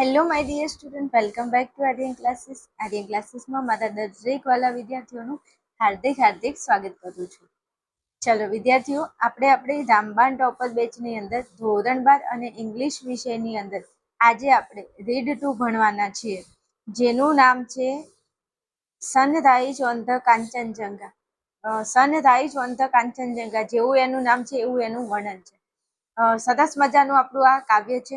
Hello my dear student, welcome back to Aryan classes. Aryan ક્લાસીસમાં મારા દરેક વાલા વિદ્યાર્થીઓનું હાર્દિક સ્વાગત કરું છું. ચલો વિદ્યાર્થીઓ, આપણે આપણી રામબાણ ટોપર બેચની અંદર ધોરણ 12 અને ઇંગ્લિશ વિષયની અંદર આજે આપણે રીડ 2 ભણવાના છીએ, જેનું નામ છે sunrise on the Kanchenjunga. Sunrise on the Kanchenjunga, જેવું એનું નામ છે એવું એનું વર્ણન છે. સરસ મજાનું આપણું આ કાવ્ય છે.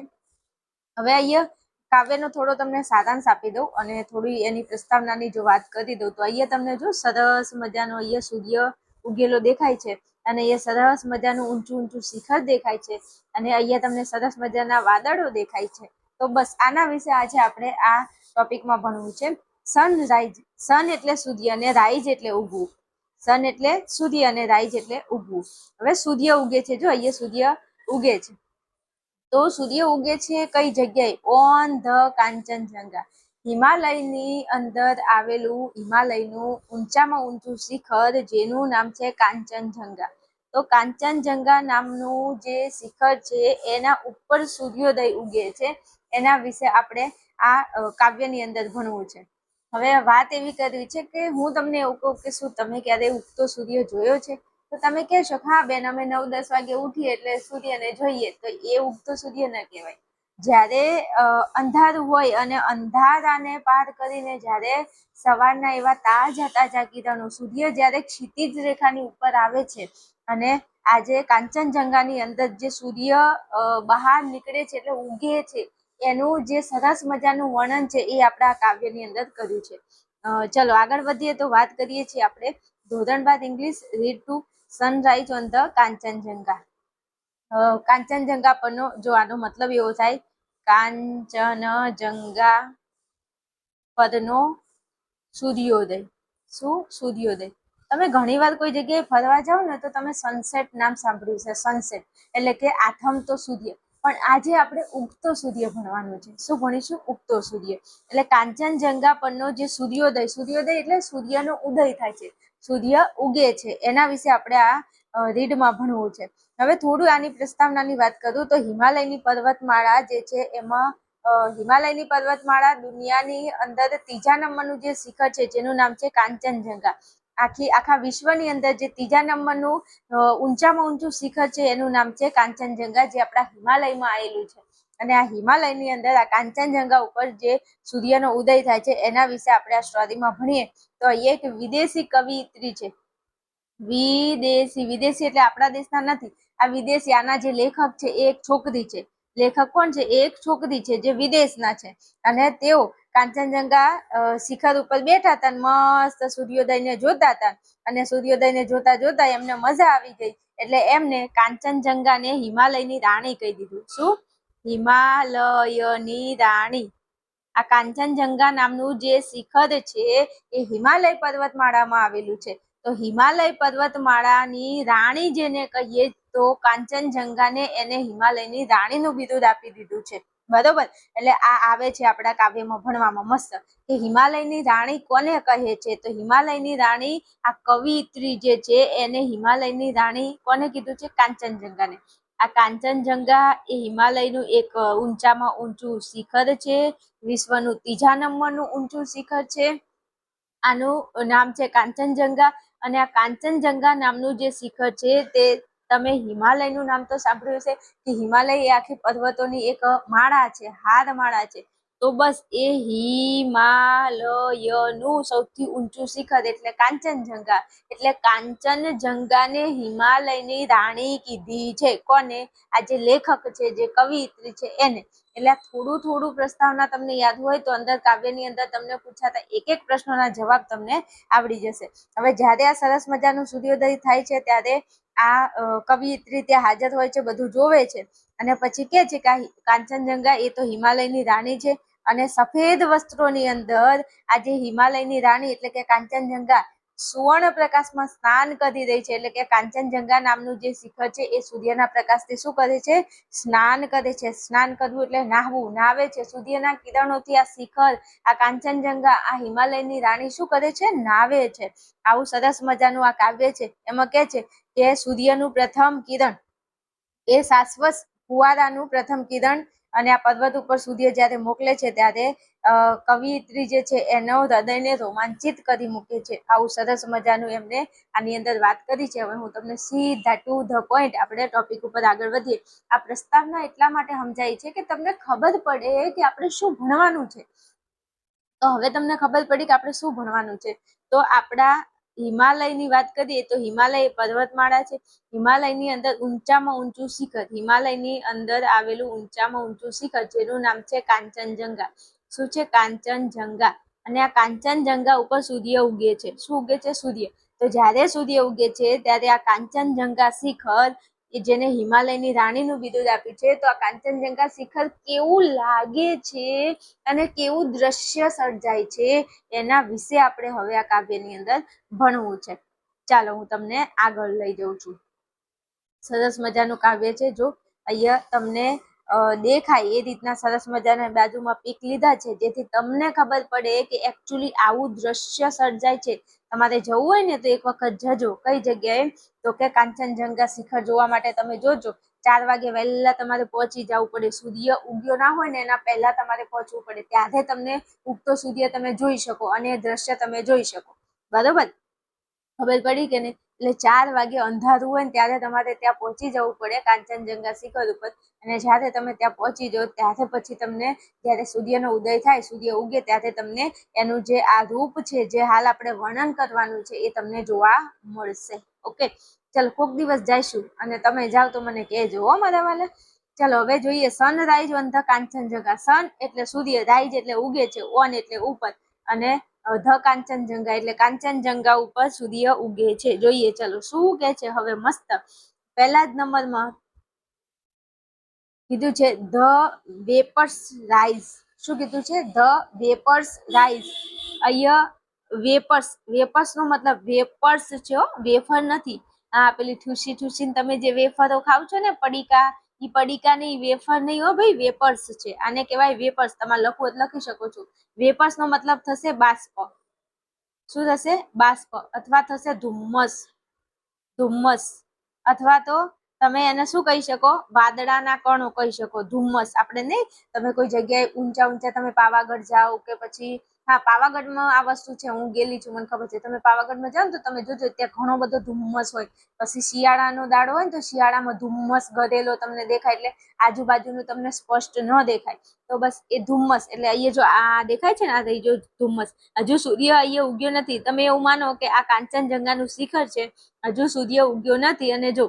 હવે અહીંયા કાવ્યનો થોડો તમને સારાંશ આપી દઉં અને થોડી એની પ્રસ્તાવનાની જો વાત કરી દઉં તો અહીંયા તમને જો સરસ મજાનો અહીંયા સૂર્ય ઉગેલો દેખાય છે અને અહીંયા સરસ મજાનું ઊંચું શિખર દેખાય છે અને અહીંયા તમને સરસ મજાના વાદળો દેખાય છે. તો બસ આના વિશે આજે આપણે આ ટોપિકમાં ભણવું છે. સનરાઈઝ, સન એટલે સૂર્ય અને રાઈઝ એટલે ઉગવું. સન એટલે સૂર્ય અને રાઈઝ એટલે ઉગવું. હવે સૂર્ય ઉગે છે, જો અહીંયા સૂર્ય ઉગે છે. તો સૂર્ય ઉગે છે કઈ જગ્યાએ? ઓન ધ કાંચનજંગા, હિમાલયની અંદર આવેલું હિમાલયનું ઊંચામાં ઊંચું શિખર જેનું નામ છે કાંચનજંગા. તો કાંચનજંગા નામનું જે શિખર છે એના ઉપર સૂર્યોદય ઉગે છે. એના વિશે આપણે આ કાવ્યની અંદર ભણવું છે. હવે વાત એવી કરવી છે કે હું તમને એવું કહું કે શું તમે ક્યારે ઉગતો સૂર્ય જોયો છે? તો તમે કહેશો હા બેન, અમે 9-10 વાગે ઉઠીએ એટલે સૂર્યને જોઈએ. તો એ ઉગતો સૂર્ય ન કહેવાય. જ્યારે અંધારું હોય અને અંધારાને પાર કરીને જ્યારે સવારના એવા તાજા કિરણો સૂર્ય જ્યારે ક્ષિતિજ રેખાની ઉપર આવે છે અને આજે કાંચનજંગાની અંદર જે સૂર્ય બહાર નીકળે છે એટલે ઉગે છે, એનું જે સરસ મજાનું વર્ણન છે એ આપણા કાવ્યની અંદર કર્યું છે. ચલો આગળ વધીએ તો વાત કરીએ છીએ આપણે ધોરણ 12 English read 2 sunrise on the Kanchenjunga. Kanchenjunga પરનો જો આનો મતલબ એવો થાય, કાંચનજંગા પરનો સૂર્યોદય. શું? સૂર્યોદય. તમે ઘણી વાર કોઈ જગ્યાએ ફરવા જાઓ ને તો તમે સનસેટ નામ સાંભળ્યું છે. સનસેટ એટલે કે આથમતો સૂર્ય. પણ આજે આપણે ઉગતો સૂર્ય ભણવાનું છે. શું ભણીશું? ઉગતો સૂર્ય. એટલે કાંચનજંગા પરનો જે સૂર્યોદય, સૂર્યોદય એટલે સૂર્યનો ઉદય થાય છે, સૂર્ય ઉગે છે, એના વિશે આપણે આ રીડમાં ભણવું છે. હવે થોડું આની પ્રસ્તાવનાની વાત કરું તો હિમાલયની પર્વતમાળા જે છે એમાં હિમાલયની પર્વતમાળા દુનિયાની અંદર 3જા નંબરનું જે શિખર છે જેનું નામ છે કાંચનજંગા. આખા વિશ્વની અંદર જે 3જા નંબરનું ઊંચામાં ઊંચું શિખર છે એનું નામ છે કાંચનજંગા, જે આપણા હિમાલયમાં આવેલું છે. અને આ હિમાલયની અંદર આ કાંચનજંગા ઉપર જે સૂર્યનો ઉદય થાય છે એના વિશે આપણે આ સ્ટોરીમાં ભણીએ તો એક વિદેશી કવિયત્રી છે. વિદેશી એટલે આપણા દેશના નથી, આ વિદેશી. આના જે લેખક છે એ એક છોકરી છે. લેખક કોણ છે? એ એક છોકરી છે જે વિદેશના છે અને તેઓ કાંચનજંગા શિખર ઉપર બેઠા હતા, મસ્ત સૂર્યોદયને જોતા હતા અને સૂર્યોદયને જોતા એમને મજા આવી ગઈ એટલે એમને કાંચનજંગાને હિમાલયની રાણી કહી દીધું. શું? હિમાલયની રાણી. આ કાંચનજંગા નામનું જે શિખર છે એ હિમાલય પર્વતમાળામાં આવેલું છે. તો હિમાલય પર્વતમાળાની રાણી જેને કહીએ તો કાંચનજંગાને એને હિમાલયની રાણીનું બિરુદ આપી દીધું છે. બરોબર? એટલે આ આવે છે આપણા કાવ્યમાં ભણવામાં મસ્ત કે હિમાલયની રાણી કોને કહે છે? તો હિમાલયની રાણી આ કવિયત્રી જે છે એને હિમાલયની રાણી કોને કીધું છે? કાંચનજંગાને. આ કાંચનજંગા એ હિમાલયનું એક ઊંચામાં ઊંચું શિખર છે, વિશ્વનું 3જા નંબરનું ઊંચું શિખર છે. આનું નામ છે કાંચનજંગા અને આ કાંચનજંગા નામનું જે શિખર છે તે તમે હિમાલયનું નામ તો સાંભળ્યું છે કે હિમાલય એ આખી પર્વતોની એક માળા છે, હારમાળા છે. તો બસ એ હિમાલયનું સૌથી ઊંચું શિખર એટલે કાંચનજંગા. એટલે કાંચનજંગાને હિમાલયની રાણી કીધી છે. કોને? આ જે લેખક છે, જે કવિયત્રી છે એને. એટલે થોડું પ્રસ્તાવના તમને યાદ હોય તો અંદર કાવ્યની અંદર તમને પૂછાતા એક પ્રશ્નોના જવાબ તમને આવડી જશે. હવે જ્યારે આ સરસ મજાનું સૂર્યોદય થાય છે ત્યારે આ કવિયત્રી ત્યાં હાજર હોય છે, બધું જોવે છે અને પછી કે છે કે કાંચનજંગા એ તો હિમાલયની રાણી છે અને સફેદ વસ્ત્રોની અંદર આજે હિમાલયની રાણી એટલે કે કાંચનજંગા સુવર્ણ પ્રકાશમાં સ્નાન કરી રહી છે. એટલે કે કાંચનજંગા નામનું જે શિખર છે એ સૂર્યના પ્રકાશથી શું કરે છે? સ્નાન કરે છે. સ્નાન કરવું એટલે નાહવું, નાવે છે. સૂર્યના કિરણોથી આ શિખર, આ કાંચનજંગા, આ હિમાલયની રાણી શું કરે છે? નાવે છે. આવું સરસ મજાનું આ કાવ્ય છે. એમાં કે છે કે સૂર્યનું પ્રથમ કિરણ એ શાશ્વત ફુવારાનું પ્રથમ કિરણ અને આ પર્વત ઉપર સૂર્ય જ્યારે મોકલે છે ત્યારે કવિયત્રી જે છે એનો હૃદયને રોમાંચિત કરી મૂકે છે. આવું સરસ મજાનું એમને આની અંદર વાત કરી છે. હવે હું તમને સીધા ટુ ધ પોઈન્ટ આપણે ટોપિક ઉપર આગળ વધીએ. આ પ્રસ્તાવના એટલા માટે સમજાય છે કે તમને ખબર પડે કે આપણે શું ભણવાનું છે. તો હવે તમને ખબર પડી કે આપણે શું ભણવાનું છે. તો આપણા હિમાલયની વાત કરીએ તો હિમાલય એ પર્વતમાળા છે. હિમાલયની અંદર ઊંચામાં ઊંચું શિખર, હિમાલયની અંદર આવેલું ઊંચામાં ઊંચું શિખર જેનું નામ છે કાંચનજંગા. શું છે? કાંચનજંગા. અને આ કાંચનજંગા ઉપર સૂર્ય ઉગે છે. શું ઉગે છે? સૂર્ય. તો જ્યારે સૂર્ય ઉગે છે ત્યારે આ કાંચનજંગા શિખર કે જેને હિમાલયની રાણીનું બિરુદ આપ્યું છે, તો આ કાંચનજંગા શિખર કેવું લાગે છે અને કેવું દ્રશ્ય સર્જાય છે એના વિશે આપણે હવે આ કાવ્યની અંદર ભણવું છે. ચાલો હું તમને આગળ લઈ જઉં છું. સરસ મજાનું કાવ્ય છે. જો અહીંયા તમને દેખાય એ રીતના સરસ મજાના બાજુમાં પીક લીધા છે, જેથી તમને ખબર પડે કે એકચ્યુઅલી આવું દ્રશ્ય સર્જાય છે. તમારે જવું હોય ને તો એક વખત જજો. કઈ જગ્યાએ? તો કે કાંચનજંગા શિખર જોવા માટે તમે જોજો 4 વાગે વહેલા તમારે પહોંચી જવું પડે. સૂર્ય ઉગ્યો ના હોય ને એના પહેલા તમારે પહોંચવું પડે, ત્યારે તમને ઉગતો સૂર્ય તમે જોઈ શકો અને એ દ્રશ્ય તમે જોઈ શકો. બરોબર? ખબર પડી કે નહીં? એટલે 4 વાગે અંધારું હોય ને ત્યારે તમારે ત્યાં પહોંચી જવું પડે કાંચનજંગા શિખર ઉપર. અને જ્યારે તમે ત્યાં પહોંચી જાઓ ત્યારે પછી તમને જ્યારે સૂર્યનો ઉદય થાય, સૂર્ય ઉગે ત્યારે તમને એનું જે આ રૂપ છે, જે હાલ આપણે વર્ણન કરવાનું છે, એ તમને જોવા મળશે. ઓકે, ચાલો કોક દિવસ જઈશું અને તમે જાઓ તો મને કહેજો હો મારા વાલા. ચાલો હવે જોઈએ સનરાઈઝ ઓન ધ કાંચનજંગા. સન એટલે સૂર્ય, રાઈઝ એટલે ઉગે છે, ઓન એટલે ઉપર, અને ધ કાંચનજંગા એટલે કાંચનજંગા ઉપર સૂર્ય ઉગે છે. જોઈએ ચલો શું કે છે હવે. મસ્ત પહેલા જ નંબરમાં કીધું છે ધ વેપર્સ રાઈઝ. શું કીધું છે? The vapours rise. અહીંયા વેપર્સ, વેપર્સ નો મતલબ વેપર્સ છે, વેફર નથી. આ પેલી ઠૂસી ઠૂસી તમે જે વેફરો ખાવ છો ને, પડીકા, ઈ પડીકા નહીં, વેફર નહીં હો ભાઈ, વેપર્સ છે. આને કહેવાય વેપર્સ. તમારે લખવું જ લખી શકો છો. વેપર્સ નો મતલબ થશે બાષ્પ. શું થશે? બાષ્પ. અથવા થશે ધુમ્મસ. ધુમ્મસ. અથવા તો તમે એને શું કહી શકો? વાદળાના કણો કહી શકો. ધુમ્મસ. આપણે નહીં, તમે કોઈ જગ્યાએ ઊંચા ઊંચા તમે પાવાગઢ જાઓ કે પછી, હા પાવાગઢમાં આ વસ્તુ છે, હું ગયેલી છું, મને ખબર છે. તમે પાવાગઢમાં જાઓ ને તો તમે જોજો ત્યાં ઘણો બધો ધુમ્મસ હોય. પછી શિયાળાનો દાડો હોય ને તો શિયાળામાં ધુમ્મસ ગરેલો તમને દેખાય, એટલે આજુબાજુનું તમને સ્પષ્ટ ન દેખાય. તો બસ એ ધુમ્મસ. એટલે અહીંયા જો આ દેખાય છે ને, આ થઈ જો ધુમ્મસ. હજુ સૂર્ય અહીંયા ઉગ્યો નથી. તમે એવું માનો કે આ કાંચનજંગાનું શિખર છે, હજુ સૂર્ય ઉગ્યો નથી, અને જો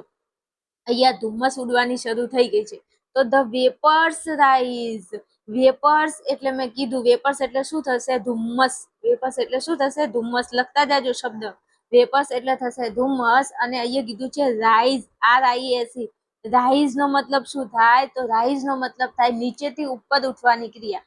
અહીંયા ધુમ્મસ ઉડવાની શરૂ થઈ ગઈ છે. તો ધ વેપર્સ રાઈઝ. વેપર્સ એટલે મેં કીધું, વેપર્સ એટલે શું થશે? ધુમ્મસ. વેપર્સ એટલે શું થશે? ધુમ્મસ. લખતા જાજો શબ્દ. વેપર્સ એટલે થશે ધુમ્મસ. અને અહીંયા કીધું છે રાઈઝ, RISE. રાઈઝ નો મતલબ શું થાય? તો રાઈઝ નો મતલબ થાય નીચેથી ઉપર ઉઠવાની ક્રિયા.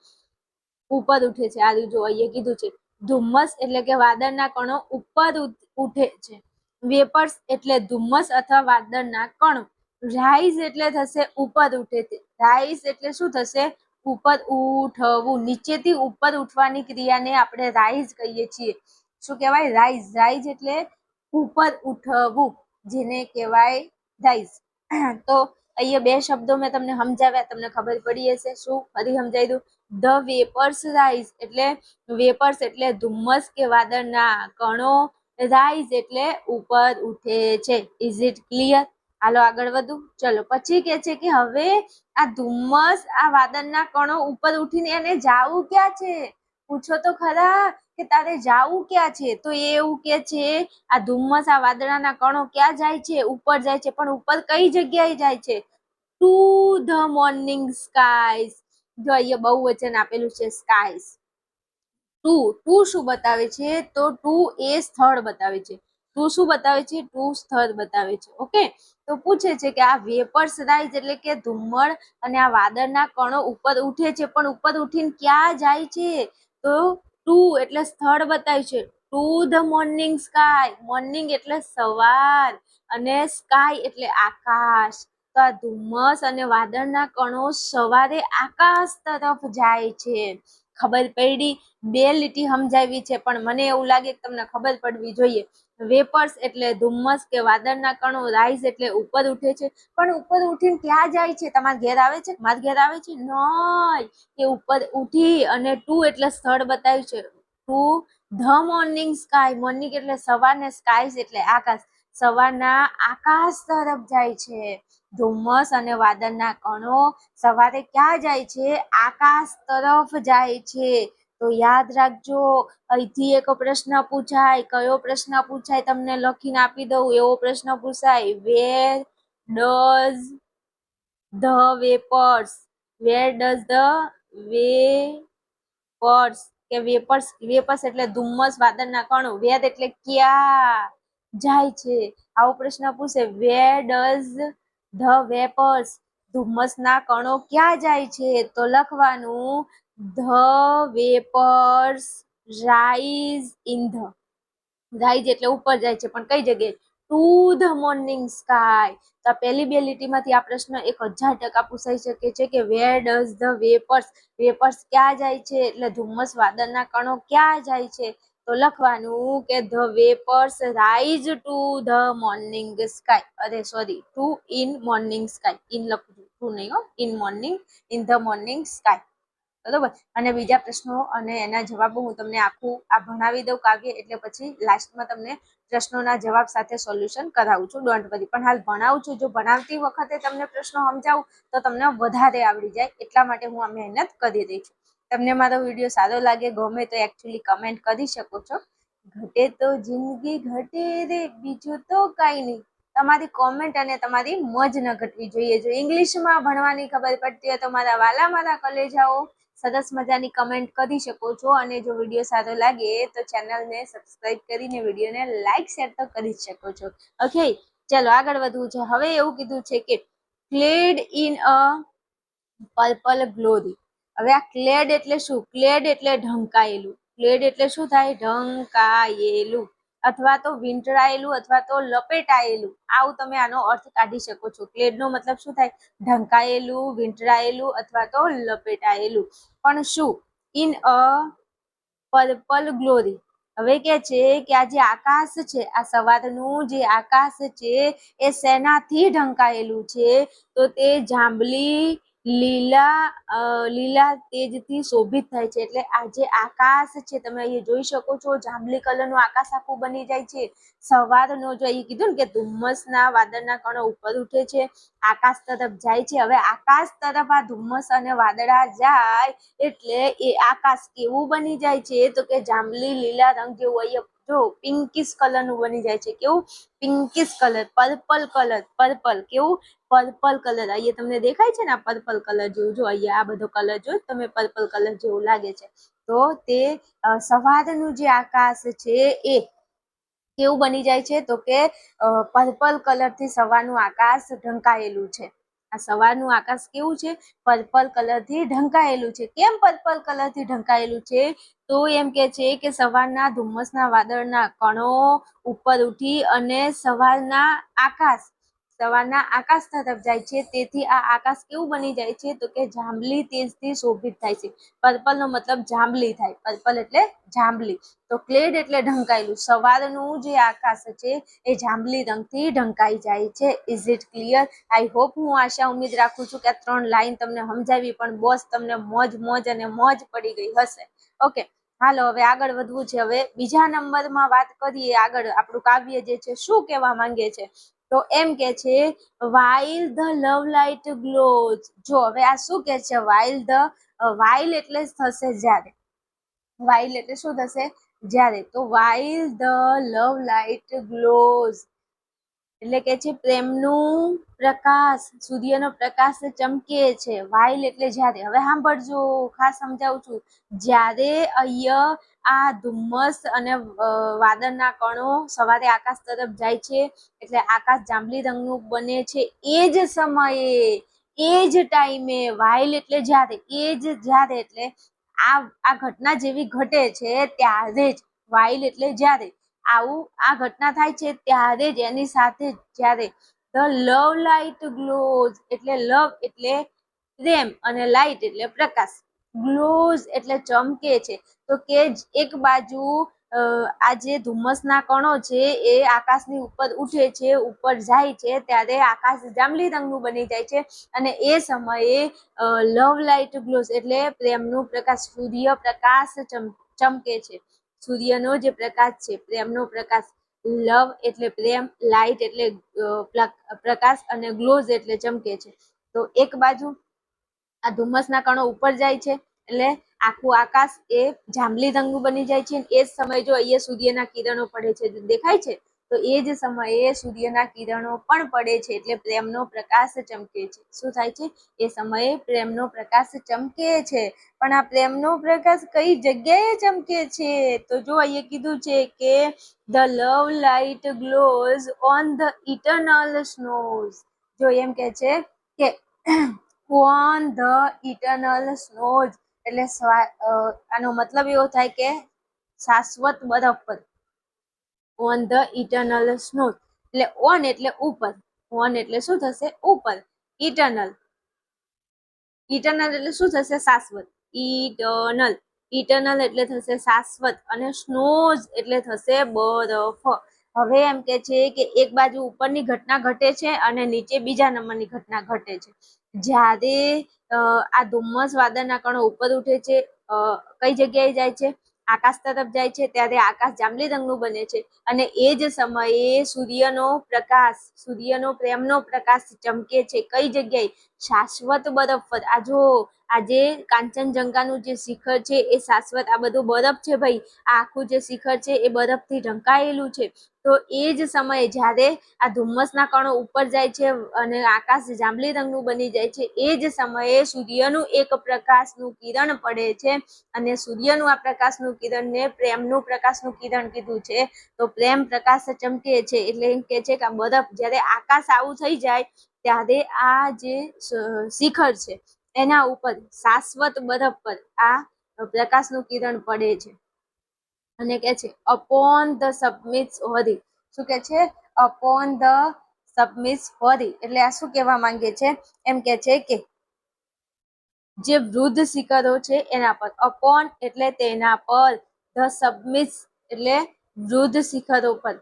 ઉપર ઉઠે છે. આ જો અહીંયા કીધું છે ધુમ્મસ એટલે કે વાદળના કણો ઉપર ઉઠે છે. વેપર્સ એટલે ધુમ્મસ અથવા વાદળના કણો. રાઈઝ એટલે થશે ઉપર ઉઠે છે. રાઈઝ એટલે શું થશે? ઉપર ઉઠવું. નીચેથી ઉપર ઉઠવાની ક્રિયાને આપણે રાઈઝ કહીએ છીએ. શું કહેવાય? રાઈઝ. રાઈઝ એટલે ઉપર ઉઠવું, જેને કહેવાય રાઈઝ. તો અહીંયા બે શબ્દો મેં તમને સમજાવ્યા, તમને ખબર પડી હશે. શું ફરી સમજાવી દઉં? ધ વેપર્સ રાઈઝ એટલે વેપર્સ એટલે ધુમ્મસ કે વાદળના કણો. રાઈઝ એટલે ઉપર ઉઠે છે. Is it clear? હાલો આગળ વધું. ચલો પછી કે છે કે હવે આ ધુમ્મસ, આ વાદળના કણો ઉપર ઉઠીને એને જાવું ક્યાં છે? પૂછો તો ખરા કે તારે જાવું ક્યાં છે? તો એ એવું કે છે આ ધુમ્મસ, આ વાદળાના કણો ક્યાં જાય છે? ઉપર જાય છે. પણ ઉપર કઈ જગ્યાએ જાય છે? Two the morning skies. જો અહીંયા બહુવચન આપેલું છે સ્કાઈઝ. ટુ શું બતાવે છે? તો ટુ એ સ્થળ બતાવે છે. ટુ શું બતાવે છે? ટુ સ્થળ બતાવે છે. ઓકે, તો પૂછે છે કે આ વેપર્સ રાઈઝ એટલે કે ધુમ્મળ અને આ વાદળના કણો ઉપર ઉઠે છે, પણ ઉપર ઉઠીને ક્યાં જાય છે? તો ટુ એટલે સ્થળ બતાવ્યું છે. Two the morning sky. Morning એટલે સવાર અને સ્કાય એટલે આકાશ. તો આ ધુમ્મસ અને વાદળના કણો સવારે આકાશ તરફ જાય છે. ખબર પડી? 2 લીટી સમજાવી છે, પણ મને એવું લાગે કે તમને ખબર પડવી જોઈએ. વેપર્સ એટલે ધુમ્મસ કે વાદળના કણો, રાઈઝ એટલે ઉપર ઉઠે છે. પણ ઉપર ઉઠીને ક્યાં જાય છે? તમારા ઘેર આવે છે? મારા ઘેર આવે છે? નહીં, કે ઉપર ઉઠી અને ટુ એટલે સ્થળ બતાવ્યું છે. Two the morning sky. Morning એટલે સવાર ને સ્કાય એટલે આકાશ. સવારના આકાશ તરફ જાય છે. ધુમ્મસ અને વાદળના કણો સવારે ક્યાં જાય છે? આકાશ તરફ જાય છે. તો યાદ રાખજો, અહીંથી એક પ્રશ્ન પૂછાય. કયો પ્રશ્ન પૂછાય તમને લખીને આપી દઉં. એવો પ્રશ્ન પૂછાય, where does the vapours, where does the vapours કે વેપર્સ, વેપર્સ એટલે ધુમ્મસ વાદળના કણો, વેર એટલે ક્યાં જાય છે. આવો પ્રશ્ન પૂછે, વેર ડઝ ધ વેપર્સ, ધુમ્મસના કણો ક્યાં જાય છે? તો લખવાનું the vapours rise in the, rise એટલે ઉપર જાય છે, પણ કઈ જગ્યાએ? Two the morning sky. તો પહેલી 2 લીટીમાંથી આ પ્રશ્ન 1000% પૂછાઈ શકે છે કે where does the vapours, vapours ક્યાં જાય છે? એટલે ધુમ્મસ વાદળના કણો ક્યાં જાય છે? તો લખવાનું કે the vapours rise to the morning sky. અરે sorry, to in morning sky. In લખું છું, ટુ નહીં હો, in morning, in the morning sky. બરોબર. અને બીજા પ્રશ્નો અને એના જવાબો હું તમને આખું આ ભણાવી દઉં કાવ્ય, એટલે પછી લાસ્ટમાં તમને પ્રશ્નોના જવાબ સાથે સોલ્યુશન કરાવું છું. Don't worry. પણ હાલ ભણાવું છું, જો ભણાવતી વખતે તમને પ્રશ્નો સમજાવું તો તમને વધારે આવડી જાય, એટલા માટે હું આ મહેનત કરી રહી છું. તમને મારો વિડીયો સારો લાગે, ગમે તો એકચ્યુઅલી કમેન્ટ કરી શકો છો. ઘટે તો જિંદગી ઘટે રે, બીજું તો કાંઈ નહીં. તમારી કોમેન્ટ અને તમારી મોજ ન ઘટવી જોઈએ. જો ઇંગ્લિશમાં ભણવાની ખબર પડતી હોય તો મારા વાલા મારા કલેજાઓ સરસ મજાની કમેન્ટ કરી શકો છો. અને જો વિડીયો સારો લાગે તો ચેનલને સબસ્ક્રાઇબ કરીને વિડીયોને લાઈક શેર તો કરી શકો છો. ઓકે, ચલો આગળ વધવું છે. હવે એવું કીધું છે કે clad in a purple glory. હવે આ ક્લેડ એટલે શું? ક્લેડ એટલે ઢંકાયેલું. ક્લેડ એટલે શું થાય? ઢંકાયેલું, અથવા તો વીંટળાયેલું, અથવા તો લપેટાયેલું. આવું તમે આનો અર્થ કાઢી શકો છો. ક્લેડ નો મતલબ શું થાય? ઢંકાયેલું, વીંટળાયેલું અથવા તો લપેટાયેલું. પણ શું? In a purple glory. હવે કે છે કે આ જે આકાશ છે, આ સવારનું જે આકાશ છે એ શેનાથી ઢંકાયેલું છે? તો તે જાંબલી લીલા તેજથી શોભિત થાય છે. એટલે આ જે આકાશ છે, તમે અહીંયા જોઈ શકો છો, જાંબલી કલરનું આકાશ આખું બની જાય છે. સવારનો જો અહીં કીધું ને કે ધુમ્મસના વાદળના કણો ઉપર ઉઠે છે, આકાશ તરફ જાય છે. હવે આકાશ તરફ આ ધુમ્મસ અને વાદળા જાય એટલે એ આકાશ કેવું બની જાય છે? તો કે જાંબલી લીલા રંગ જેવું. અહીંયા જો પિંકિશ કલરનું બની જાય છે. કેવું? પિંકિશ કલર, પર્પલ કલર. પર્પલ કેવું? Purple colour. અહીંયા તમને દેખાય છે ને આ પર્પલ કલર જેવું. જો અહીંયા આ બધો કલર જો તમે પર્પલ કલર જેવું લાગે છે. તો તે સવારનું જે આકાશ છે એ કેવું બની જાય છે? તો કે પર્પલ કલર થી સવારનું આકાશ ઢંકાયેલું છે. આ સવારનું આકાશ કેવું છે? પર્પલ કલર થી ઢંકાયેલું છે. કેમ પર્પલ કલર થી ઢંકાયેલું છે? તો એમ કે છે કે સવારના ધુમ્મસના વાદળના કણો ઉપર ઉઠી અને સવારના આકાશ તરફ જાય છે. તેથી આ આકાશ કેવું બની જાય છે? તો કે જાંબલી તેજથી શોભિત થાય છે. પર્પલ નો મતલબ જાંબલી થાય. પર્પલ એટલે જાંબલી. તો ક્લેડ એટલે ઢંકાયેલું. સવારનું જે આકાશ છે એ જાંબલી રંગથી ઢંકાઈ જાય છે. Is it clear? I hope, હું આશા ઉમ્મીદ રાખું છું કે આ 3 લાઈન તમને સમજાવી, પણ બોસ તમને મોજ અને મોજ પડી ગઈ હશે. ઓકે, હાલો હવે આગળ વધવું છે. હવે બીજા નંબરમાં વાત કરીએ. આગળ આપણું કાવ્ય જે છે શું કહેવા માંગે છે? તો એમ કે છે while the love light glows. જો હવે આ શું કે છે? while એટલે થશે જ્યારે. while એટલે શું થશે? જ્યારે. તો while the love light glows એટલે કે છે પ્રેમનું પ્રકાશ, સૂર્યનો પ્રકાશ ચમકે છે. while એટલે જ્યારે. હવે સાંભળજો, ખાસ સમજાવું છું. જ્યારે અહીંયા આ ધુમ્મસ અને વાદળના કણો સવારે આકાશ તરફ જાય છે એટલે આકાશ જાંબલી રંગનું બને છે. એ જ સમયે, એ જ ટાઈમે, while એટલે જ્યારે, એ જ જ્યારે એટલે આ ઘટના જેવી ઘટે છે ત્યારે જ. while એટલે જ્યારે આ ઘટના થાય છે ત્યારે જ, એની સાથે જ્યારે the love light glows એટલે લવ એટલે પ્રેમ અને લાઇટ એટલે પ્રકાશ. ગ્લોઝ એટલે ચમકે છે. તો કે એક બાજુ આ જે ધુમ્મસના કણો છે એ આકાશની ઉપર ઉઠે છે, ઉપર જાય છે, ત્યારે આકાશ જાંબલી રંગનું બની જાય છે અને એ સમયે લવ લાઇટ ગ્લોઝ એટલે પ્રેમનું પ્રકાશ, સૂર્ય પ્રકાશ ચમકે છે. સૂર્યનો જે પ્રકાશ છે, પ્રેમનો પ્રકાશ, લવ એટલે પ્રેમ, લાઇટ એટલે પ્રકાશ અને ગ્લોઝ એટલે ચમકે છે. તો એક બાજુ આ ધુમ્મસના કણો ઉપર જાય છે એટલે આખું આકાશ એ જાંબલી રંગનું બની જાય છે. એ જ સમયે જો અહીંયા સૂર્યના કિરણો પડે છે, દેખાય છે, તો એ જ સમયે સૂર્યના કિરણો પણ પડે છે એટલે પ્રેમનો પ્રકાશ ચમકે છે. શું થાય છે? એ સમયે પ્રેમનો પ્રકાશ ચમકે છે. પણ આ પ્રેમનો પ્રકાશ કઈ જગ્યાએ ચમકે છે? તો જો અહીંયા કીધું છે કે the love light glows on the eternal snows. જો એમ કે છે કે ઓન ધ ઇટર્નલ સ્નોઝ એટલે આનો મતલબ એવો થાય કે શાશ્વત બરફ પર. ઓન ધ ઇટર્નલ સ્નોઝ એટલે ઓન એટલે ઉપર, ઓન એટલે શું થશે? ઉપર. ઇટર્નલ, ઇટર્નલ એટલે શું થશે? શાશ્વત. ઇટર્નલ, ઇટર્નલ એટલે થશે શાશ્વત અને સ્નોઝ એટલે થશે બરફ. હવે એમ કે છે કે એક બાજુ ઉપરની ઘટના ઘટે છે અને નીચે બીજા નંબરની ઘટના ઘટે છે. જ્યારે આ ધુમ્મસ વાદળના કણો ઉપર ઉઠે છે, કઈ જગ્યાએ જાય છે? આકાશ તરફ જાય છે, ત્યારે આકાશ જાંબલી રંગનું બને છે અને એ જ સમયે સૂર્યનો પ્રકાશ, સૂર્યનો પ્રેમનો પ્રકાશ ચમકે છે. કઈ જગ્યાએ? શાશ્વત બરફ પર. આ જો આ જે કાંચનજંઘાનું જે શિખર છે એ શાશ્વત, આ બધું બરફ છે ભાઈ, આ આખું જે શિખર છે એ બરફથી ઢંકાયેલું છે. તો એ જ સમયે જ્યારે આ ધુમ્મસના કણો ઉપર જાય છે અને આકાશ જાંબલી રંગનું બની જાય છે, એ જ સમયે સૂર્યનું એક પ્રકાશનું કિરણ પડે છે અને સૂર્યનું આ પ્રકાશનું કિરણને પ્રેમનું પ્રકાશનું કિરણ કીધું છે. તો પ્રેમ પ્રકાશ ચમકે છે એટલે એમ કે છે કે આ બરફ, જ્યારે આકાશ આવું થઈ જાય ત્યારે આ જે શિખર છે એના ઉપર શાશ્વત બરફ પર આ પ્રકાશનું કિરણ પડે છે અને કે છે અપોન ધ સબમિટ્સ હોરી. શું કે છે? અપોન ધ સબમિટ્સ હોરી એટલે આ શું કહેવા માંગે છે? એમ કે છે કે જે વૃદ્ધ શિખરો છે એના પર. અપોન એટલે તેના પર, ધ સબમિટ્સ એટલે વૃદ્ધ શિખરો પર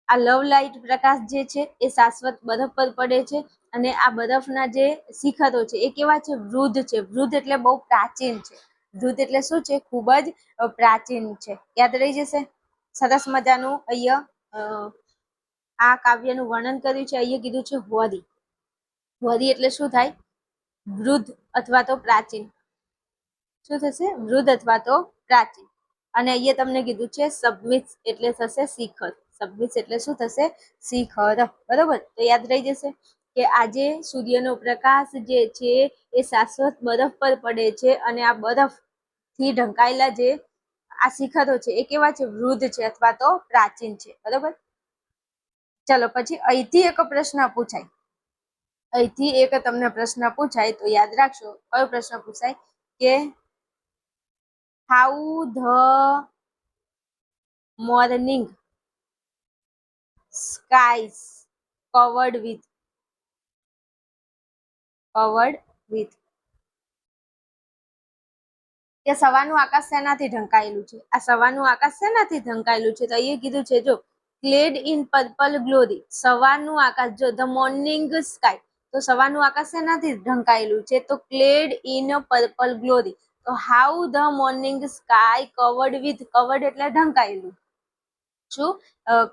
આ લવ લાઇટ પ્રકાશ જે છે એ શાશ્વત બરફ પર પડે છે અને આ બરફના જે શિખરો છે એ કેવા છે? વૃદ્ધ છે. વૃદ્ધ એટલે બહુ પ્રાચીન છે. વૃદ્ધ એટલે શું છે? ખૂબ જ પ્રાચીન છે. યાદ રહી જશે. સરસ મજાનું અહીંયા આ કાવ્યનું વર્ણન કર્યું છે. અહીંયા કીધું છે હોરી. હોરી એટલે શું થાય? વૃદ્ધ અથવા તો પ્રાચીન. શું થશે? વૃદ્ધ અથવા તો પ્રાચીન. અને અહીંયા તમને કીધું છે સબમિટ્સ એટલે થશે શિખર. સબમિટ્સ એટલે શું થશે? શિખર. બરોબર? તો યાદ રહી જશે કે આજે સૂર્યનો પ્રકાશ જે છે એ શાશ્વત બરફ પર પડે છે અને આ બરફથી ઢંકાયેલા જે આ શિખરો છે એ કેવા છે? વૃદ્ધ છે અથવા તો પ્રાચીન છે. બરોબર? ચલો પછી અહીંથી એક પ્રશ્ન પૂછાય. અહીંથી એક તમને પ્રશ્ન પૂછાય તો યાદ રાખશો. કયો પ્રશ્ન પૂછાય? કે how the morning skies covered with કે સવારનું આકાશ શેનાથી ઢંકાયેલું છે? આ સવારનું આકાશ શેનાથી ઢંકાયેલું છે? તો અહીંયા કીધું છે જો ક્લેડ ઇન પર્પલ ગ્લોરી. સવારનું આકાશ, જો ધ મોર્નિંગ સ્કાય, તો સવારનું આકાશ શેનાથી ઢંકાયેલું છે? તો ક્લેડ ઇન પર્પલ ગ્લોરી. તો how the morning sky covered with. Covered એટલે ઢંકાયેલું. શું?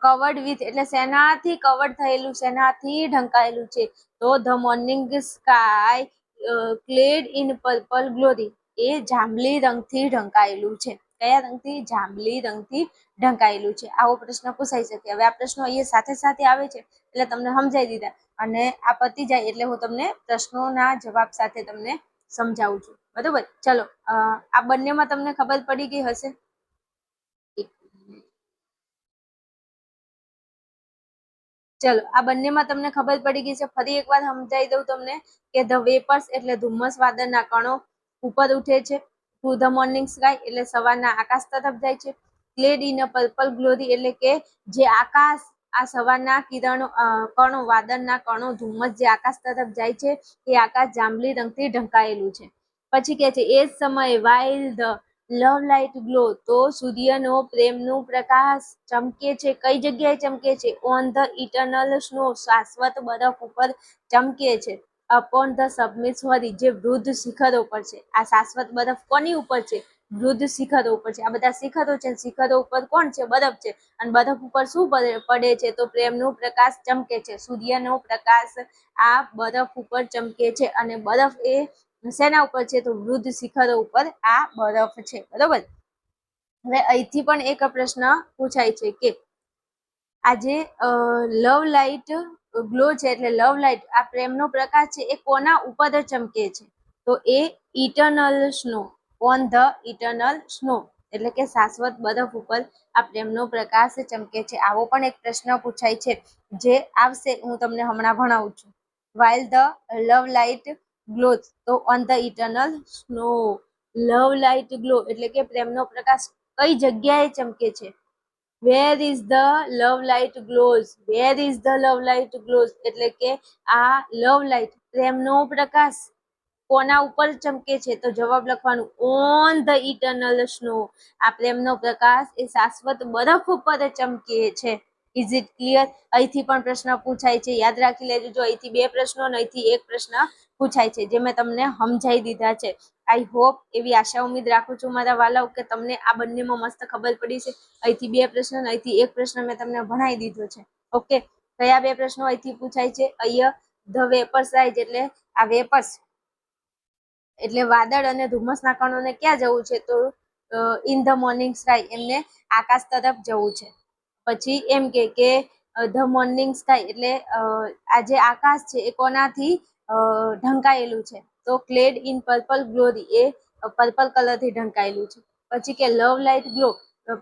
કવર્ડ વિથ એટલે શેનાથી કવર્ડ થયેલું, શેનાથી ઢંકાયેલું છે? તો the morning sky clad in purple glory એ જાંબલી રંગથી ઢંકાયેલું છે. કયા રંગથી? જાંબલી રંગથી ઢંકાયેલું છે. આવો પ્રશ્ન પૂછાઈ શકે. હવે આ પ્રશ્નો અહીંયા સાથે સાથે આવે છે એટલે તમને સમજાવી દીધા અને આ પતી જાય એટલે હું તમને પ્રશ્નોના જવાબ સાથે તમને સમજાવું છું. બરોબર? ચલો આ બંનેમાં તમને ખબર પડી ગઈ હશે. ચલો આ બંનેમાં તમને ખબર પડી ગઈ છે. ફરી એકવાર સમજાવી દઉં તમને કે ધ વેપર્સ એટલે ધુમ્મસ વાદળના કણો ઉપર ઉઠે છે. ટુ ધ મોર્નિંગ સ્કાય એટલે સવારના આકાશ તરફ જાય છે. Clad in a purple glory એટલે કે જે આકાશ આ સવારના કણો વાદળના કણો ધુમ્મસ જે આકાશ તરફ જાય છે એ આકાશ જાંબલી રંગથી ઢંકાયેલું છે. પછી કે છે એ જ સમયે while the love light glow, તો સૂર્યનો પ્રેમનું પ્રકાશ ચમકે છે. કઈ જગ્યાએ ચમકે છે? ઓન ધ ઇટર્નલ સ્નો, શાશ્વત બરફ ઉપર ચમકે છે. અપોન ધ સબમિટ સોરી, જે વૃદ્ધ શિખરો પર છે. આ શાશ્વત બરફ કોની ઉપર છે? વૃદ્ધ શિખરો ઉપર છે. આ બધા શિખરો છે, શિખરો ઉપર કોણ છે? બરફ છે. અને બરફ ઉપર શું પડે છે? તો પ્રેમનું પ્રકાશ ચમકે છે. સૂર્યનો પ્રકાશ આ બરફ ઉપર ચમકે છે. અને બરફ એ શેના ઉપર છે? તો વૃદ્ધ શિખરો ઉપર આ બરફ છે. બરોબર. હવે અહીંથી પણ એક પ્રશ્ન પૂછાય છે કે આજે લવ લાઇટ ગ્લો છે, એટલે લવ લાઇટ આ પ્રેમનો પ્રકાશ છે, એ કોના ઉપર ચમકે છે? તો એ eternal snow, on the eternal snow, એટલે કે શાશ્વત બરફ ઉપર આ પ્રેમનો પ્રકાશ ચમકે છે. આવો પણ એક પ્રશ્ન પૂછાય છે, જે આવશે, હું તમને હમણાં ભણાવું છું. While the love light glows, તો on the eternal snow. Love light glow એટલે કે પ્રેમનો પ્રકાશ કઈ જગ્યાએ ચમકે છે? Where is the love light glows, where is the love light glows, એટલે કે આ લવ લાઇટ પ્રેમનો પ્રકાશ કોના ઉપર ચમકે છે? તો જવાબ લખવાનું ઓન ધ ઇટર્નલ સ્નો. આ પ્રેમનો પ્રકાશ એ શાશ્વત બરફ ઉપર ચમકે છે. Is it clear? અહીંથી પણ પ્રશ્ન પૂછાય છે, યાદ રાખી લેજો. જો અહીંથી 2 પ્રશ્નો અને અહીંથી 1 પ્રશ્ન પૂછાય છે, જે મેં તમને સમજાઈ દીધા છે. આઈ હોપ, એવી આશા ઉમ્મીદ રાખું છું મારા વાલાઓ કે તમને આ બંનેમાં મસ્ત ખબર પડી છે. અહીંથી 2 પ્રશ્ન અને અહીંથી 1 પ્રશ્ન મેં તમને ભણાવી દીધો છે. ઓકે, કયા 2 પ્રશ્નો અહીંથી પૂછાય છે? અહીંયા ધ વેપર્સ રાઇઝ, એટલે આ વેપર્સ એટલે વાદળ અને ધુમ્મસના કણોને ક્યાં જવું છે? તો ઇન ધ મોર્નિંગ સ્કાય, એમને આકાશ તરફ જવું છે. પછી એમ કે ધ મોર્નિંગ સ્કાય એટલે આ જે આકાશ છે એ કોનાથી ઢંકાયેલું છે? તો clad in purple glory, A purple કલરથી ઢંકાયેલું છે. પછી કે લવ લાઇટ ગ્લો,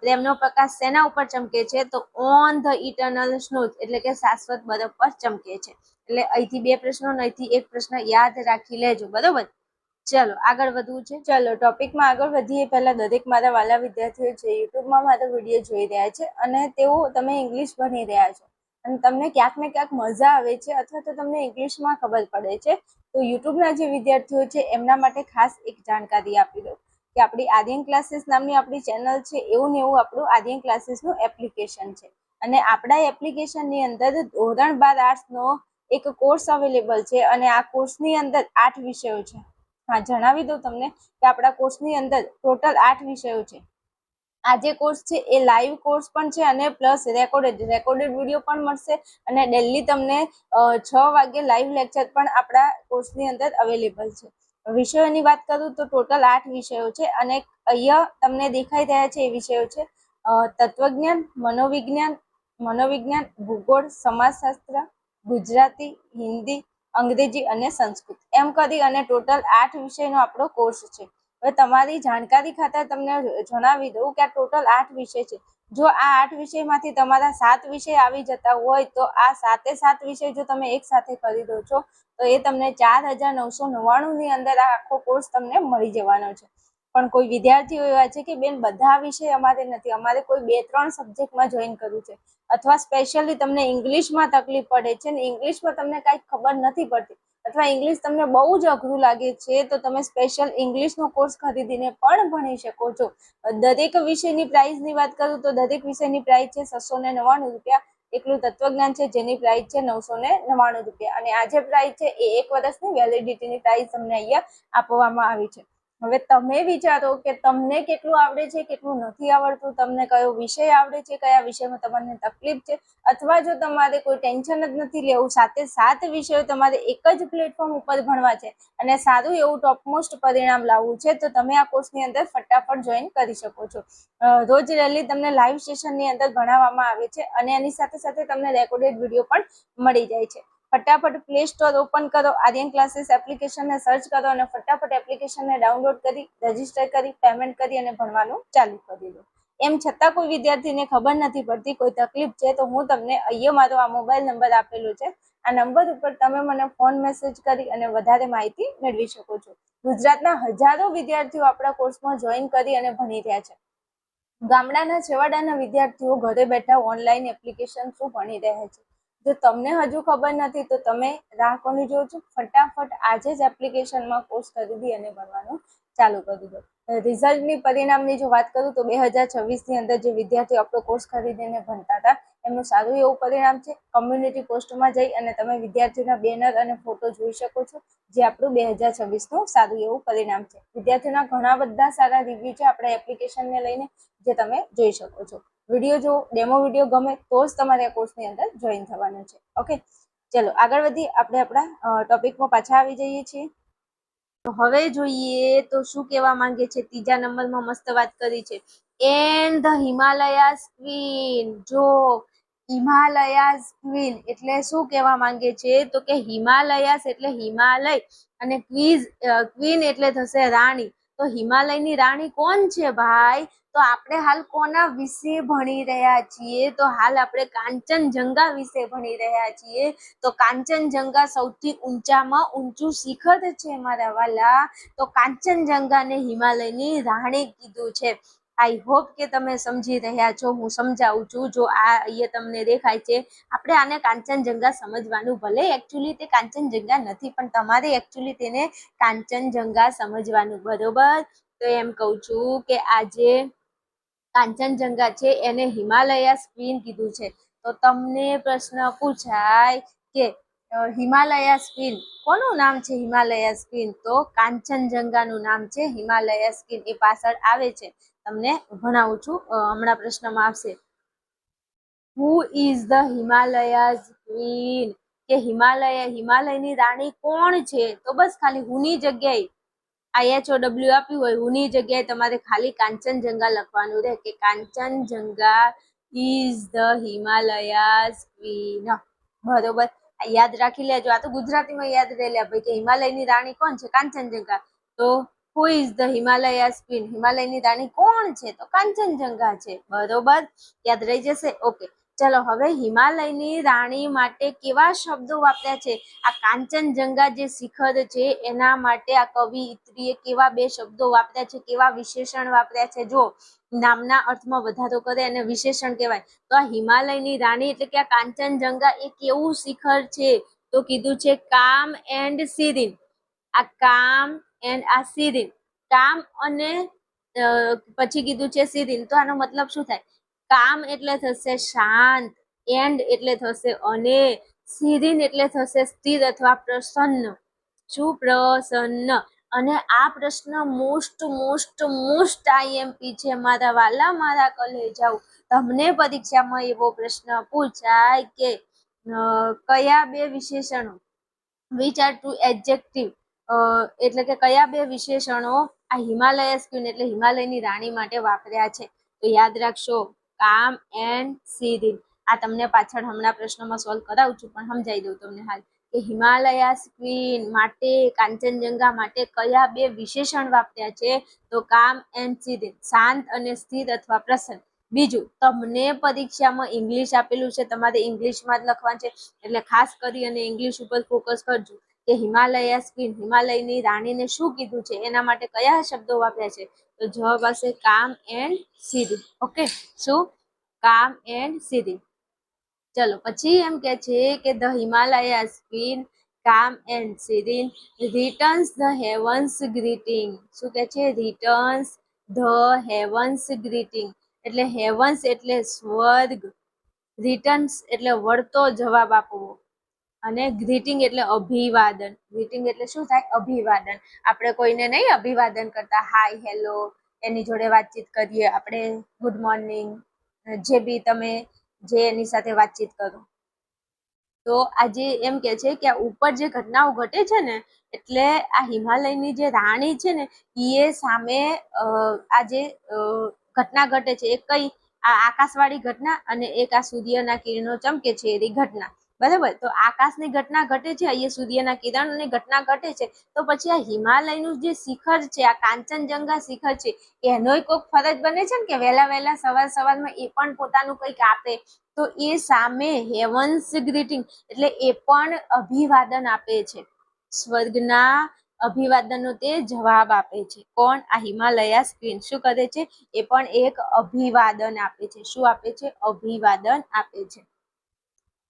પ્રેમનો પ્રકાશ શેના ઉપર ચમકે છે? તો ઓન ધ ઇટર્નલ સ્નોઝ, એટલે કે શાશ્વત બરફ પર ચમકે છે. એટલે અહીંથી 2 પ્રશ્નો અને અહીંથી 1 પ્રશ્ન યાદ રાખી લેજો. બરોબર. ચલો આગળ વધવું છે. ચલો ટોપિકમાં આગળ વધીએ પહેલા દરેક મારા વાલા વિદ્યાર્થીઓ છે યુટ્યુબમાં મારો વિડીયો જોઈ રહ્યા છે અને તેઓ તમે ઇંગ્લિશ ભણી રહ્યા છો અને તમને ક્યાંક ને ક્યાંક મજા આવે છે અથવા તો તમને ઇંગ્લિશમાં ખબર પડે છે, તો યુટ્યુબના જે વિદ્યાર્થીઓ છે એમના માટે ખાસ એક જાણકારી આપી દઉં કે આપણી આર્યન ક્લાસીસ નામની આપણી ચેનલ છે, એવું ને એવું આપણું આર્યન ક્લાસીસનું એપ્લિકેશન છે અને આપણા એપ્લિકેશનની અંદર ધોરણ 12 આર્ટ્સનો એક કોર્સ અવેલેબલ છે અને આ કોર્સની અંદર 8 વિષયો છે. હા, જણાવી દઉં તમને કે આપણા કોર્સની અંદર ટોટલ 8 વિષયો છે. આ જે કોર્સ છે એ લાઈવ કોર્સ પણ છે અને પ્લસ રેકોર્ડેડ વિડીયો પણ મળશે અને ડેલી તમને 6 વાગે લાઈવ લેક્ચર પણ આપણા કોર્સની અંદર અવેલેબલ છે. વિષયોની વાત કરું તો ટોટલ 8 વિષયો છે અને અહીંયા તમને દેખાઈ રહ્યા છે એ વિષયો છે તત્વજ્ઞાન, મનોવિજ્ઞાન, ભૂગોળ, સમાજશાસ્ત્ર, ગુજરાતી, હિન્દી, અંગ્રેજી અને સંસ્કૃત, એમ કરી અને ટોટલ 8 વિષયનો આપણો કોર્સ છે. હવે તમારી જાણકારી ખાતર તમને જણાવી દઉં કે આ ટોટલ 8 વિષય છે. જો આ 8 વિષયમાંથી તમારા 7 વિષય આવી જતા હોય તો આ 7 વિષય જો તમે એક સાથે કરી દો છો તો એ તમને 4999 ની અંદર આ આખો કોર્સ તમને મળી જવાનો છે. પણ કોઈ વિદ્યાર્થીઓ એવા છે કે બેન બધા વિષય અમારે નથી, અમારે કોઈ 2-3 સબ્જેક્ટમાં જોઈન કરવું છે અથવા સ્પેશિયલી તમને ઇંગ્લિશમાં તકલીફ પડે છે ને ઇંગ્લિશમાં તમને કાંઈ ખબર નથી પડતી અથવા ઇંગ્લિશ તમને બહુ જ અઘરું લાગે છે તો તમે સ્પેશિયલ ઇંગ્લિશનો કોર્સ ખરીદીને પણ ભણી શકો છો. દરેક વિષયની પ્રાઇસની વાત કરું તો દરેક વિષયની પ્રાઇસ છે 699 રૂપિયા. એકલું તત્વજ્ઞાન છે જેની પ્રાઇસ છે 999 રૂપિયા અને આ જે પ્રાઇસ છે એ 1 વર્ષની વેલિડિટીની પ્રાઇસ તમને અહીંયા આપવામાં આવી છે. હવે તમે વિચારો કે તમને કેટલું આવડે છે, કેટલું નથી આવડતું, તમને કયો વિષય આવડે છે, કયા વિષયમાં તમને તકલીફ છે અથવા જો તમારે કોઈ ટેન્શન જ નથી લેવું, સાથે 7 વિષયો તમારે એક જ પ્લેટફોર્મ ઉપર ભણવા છે અને સારું એવું ટોપમોસ્ટ પરિણામ લાવવું છે તો તમે આ કોર્સની અંદર ફટાફટ જોઈન કરી શકો છો. રોજ ડેલી તમને લાઈવ સેશનની અંદર ભણાવવામાં આવે છે અને એની સાથે સાથે તમને રેકોર્ડેડ વિડીયો પણ મળી જાય છે. ફટાફટ પ્લે સ્ટોર ઓપન કરો, આર્યન ક્લાસીસ એપ્લિકેશનને સર્ચ કરો અને ફટાફટ એપ્લિકેશનને ડાઉનલોડ કરી, રજીસ્ટર કરી, પેમેન્ટ કરી અને ભણવાનું ચાલુ કરી દો. એમ છતાં કોઈ વિદ્યાર્થીને ખબર નથી પડતી, કોઈ તકલીફ છે તો હું તમને અહીંયા મારો આ મોબાઈલ નંબર આપેલો છે, આ નંબર ઉપર તમે મને ફોન મેસેજ કરી અને વધારે માહિતી મેળવી શકો છો. ગુજરાતના હજારો વિદ્યાર્થીઓ આપણા કોર્સમાં જોઈન કરી અને ભણી રહ્યા છે. ગામડાના છેવાડાના વિદ્યાર્થીઓ ઘરે બેઠા ઓનલાઈન એપ્લિકેશન શું ભણી રહ્યા છે? જો તમને હજુ ખબર નથી તો તમે રાહ કોની જોવો છો? ફટાફટ આજે જ એપ્લિકેશનમાં કોર્સ ખરીદી અને ભણવાનું ચાલુ કરી દો. રિઝલ્ટની પરિણામની જો વાત કરું તો 2026ની અંદર જે વિદ્યાર્થીઓ આપણો કોર્સ ખરીદીને ભણતા હતા એમનું સારું એવું પરિણામ છે. કમ્યુનિટી પોસ્ટમાં જઈ અને તમે વિદ્યાર્થીઓના બેનર અને ફોટો જોઈ શકો છો, જે આપણું 2026નું સારું એવું પરિણામ છે. વિદ્યાર્થીઓના ઘણા બધા સારા રિવ્યુ છે આપણે એપ્લિકેશનને લઈને, જે તમે જોઈ શકો છો. વિડીયો જો ડેમો વિડીયો ગમે તો જ તમારે આ કોર્સની અંદર જોઈન થવાનું છે. ઓકે, ચલો આગળ વધી આપણે આપણા ટોપિકમાં પાછા આવી જઈએ છીએ. તો હવે જોઈએ તો શું કહેવા માંગે છે. ત્રીજા નંબરમાં મસ્ત વાત કરી છે, એન્ડ ધ હિમાલયાસ ક્વીન. જો હિમાલયાસ ક્વીન એટલે શું કહેવા માંગે છે? તો કે હિમાલયાસ એટલે હિમાલય અને ક્વીન એટલે થશે રાણી. તો હિમાલયની રાણી કોણ છે ભાઈ? તો આપણે હાલ કોના વિશે ભણી રહ્યા છીએ? તો હાલ આપણે કાંચનજંગા વિશે ભણી રહ્યા છીએ. તો કાંચનજંગા સૌથી ઊંચામાં ઊંચું શિખર છે મારા વાલા. તો કાંચનજંગાને હિમાલયની રાણી કીધું છે. આઈ હોપ કે તમે સમજી રહ્યા છો. હું સમજાવું છું. જો આ અહીંયા તમને દેખાય છે, આપણે આને કાંચનજંગા સમજવાનું, ભલે એકચ્યુઅલી તે કાંચનજંગા નથી પણ તમારે એકચ્યુઅલી તેને કાંચનજંગા સમજવાનું, બરોબર? તો એમ કહું છું કે આજે કાંચનજંગા છે એને હિમાલયાસ ક્વીન કીધું છે. તો તમને પ્રશ્ન પૂછાય કે હિમાલયાસ ક્વીન કોનું નામ છે? હિમાલયાસ ક્વીન તો કાંચનજંગાનું નામ છે હિમાલયાસ ક્વીન. એ પાછળ આવે છે, તમને ભણાવું છું, હમણાં પ્રશ્નમાં આવશે. Who is the Himalayas queen? કે હિમાલયની રાણી કોણ છે? તો બસ ખાલી હુની જગ્યાએ IHOW આપ્યું હોય, હુની જગ્યાએ તમારે ખાલી કાંચનજંગા લખવાનું રહે કે Kanchenjunga is the Himalayas queen. બરોબર, યાદ રાખી લેજો. આ તો ગુજરાતીમાં યાદ રહી લે ભાઈ કે હિમાલયની રાણી કોણ છે? કાંચનજંગા. તો હુ ઇઝ ધ હિમાલયાસ ક્વીન? હિમાલયની રાણી કોણ છે? તો કાંચનજંગા છે. બરોબર, યાદ રહી જશે. ઓકે, ચલો હવે હિમાલયની રાણી માટે કેવા શબ્દો વાપર્યા છે? આ કાંચનજંગા જે શિખર છે એના માટે આ કવિયત્રીએ કેવા બે શબ્દો વાપર્યા છે, કેવા વિશેષણ વાપર્યા છે? જો નામના અર્થમાં વધારો કરે અને વિશેષણ કહેવાય. તો આ હિમાલયની રાણી એટલે કે આ કાંચનજંગા એ કેવું શિખર છે? તો કીધું છે કામ એન્ડ સિરીન. આ કામ એન્ડ આ સિરીન, કામ અને પછી કીધું છે સિરીન. તો આનો મતલબ શું થાય? કામ એટલે થશે શાંત, એન્ડ એટલે થશે અને, સિરીન એટલે થશે સ્થિર અથવા પ્રસન્ન. શું? પ્રસન્ન. અને આ પ્રશ્ન મોસ્ટ IMP છે મારા વાલા, મારા કલેજાઓ. તમને પરીક્ષામાં એવો પ્રશ્ન પૂછાય કે કયા બે વિશેષણો, વિચ આર ટુ એડજેક્ટિવ, એટલે કે કયા બે વિશેષણો આ હિમાલયાસ ક્વીન એટલે હિમાલયની રાણી માટે વાપર્યા છે? તો યાદ રાખશો, કામ એન્ડ સિરીન. આ તમને પાછળ હમણાં પ્રશ્નમાં સોલ્વ કરાવું છું પણ સમજાવી દઉં તમને હાલ કે હિમાલયાસ ક્વીન માટે, કાંચનજંગા માટે કયા બે વિશેષણ વાપર્યા છે? તો કામ એન્ડ સિરીન, શાંત અને સ્થિર અથવા પ્રસન્ન. બીજું, તમને પરીક્ષામાં ઇંગ્લિશ આપેલું છે, તમારે ઇંગ્લિશમાં જ લખવાનું છે એટલે ખાસ કરી અને ઇંગ્લિશ ઉપર ફોકસ કરજો કે હિમાલયાસ ક્વીન, હિમાલયની રાણીને શું કીધું છે, એના માટે કયા શબ્દો વાપર્યા છે? તો જવાબ આવશે કામ એન્ડ સિરીન. ઓકે, શું? કામ એન્ડ સિરીન. ચલો પછી એમ કે છે કે the Himalayas queen calm and serene returns the heavens greeting. શું કે છે? Returns the heavens greeting. એટલે હેવન્સ એટલે સ્વર્ગ, રિટર્ન્સ એટલે વળતો જવાબ આપવો, અને ગ્રીટિંગ એટલે અભિવાદન. ગ્રીટિંગ એટલે શું થાય? અભિવાદન. આપણે કોઈને નહીં અભિવાદન કરતા, હાય હેલો, એની જોડે વાતચીત કરીએ આપણે, ગુડ મોર્નિંગ, જે બી તમે જે એની સાથે વાતચીત કરો. તો આજે એમ કે છે કે આ ઉપર જે ઘટનાઓ ઘટે છે ને, એટલે આ હિમાલયની જે રાણી છે ને એ સામે આ જે ઘટના ઘટે છે એ કઈ? આ આકાશવાળી ઘટના અને એક આ સૂર્યના કિરણો ચમકે છે એની ઘટના. બરાબર, તો આકાશની ઘટના ઘટે છે, અહીંયા સૂર્યના કિરણની ઘટના ઘટે છે. તો પછી આ હિમાલયનું જે શિખર છે, આ કાંચનજંગા શિખર છે, એનોય કોઈક ફરજ બને છે ને કે વહેલા સવારમાં એ પણ પોતાનું કંઈક આપે. તો એ સામે હેવન્સ ગ્રીટિંગ એટલે એ પણ અભિવાદન આપે છે. સ્વર્ગના અભિવાદનનો તે જવાબ આપે છે. કોણ? આ હિમાલયાસ ક્વીન શું કરે છે? એ પણ એક અભિવાદન આપે છે. શું આપે છે? અભિવાદન આપે છે.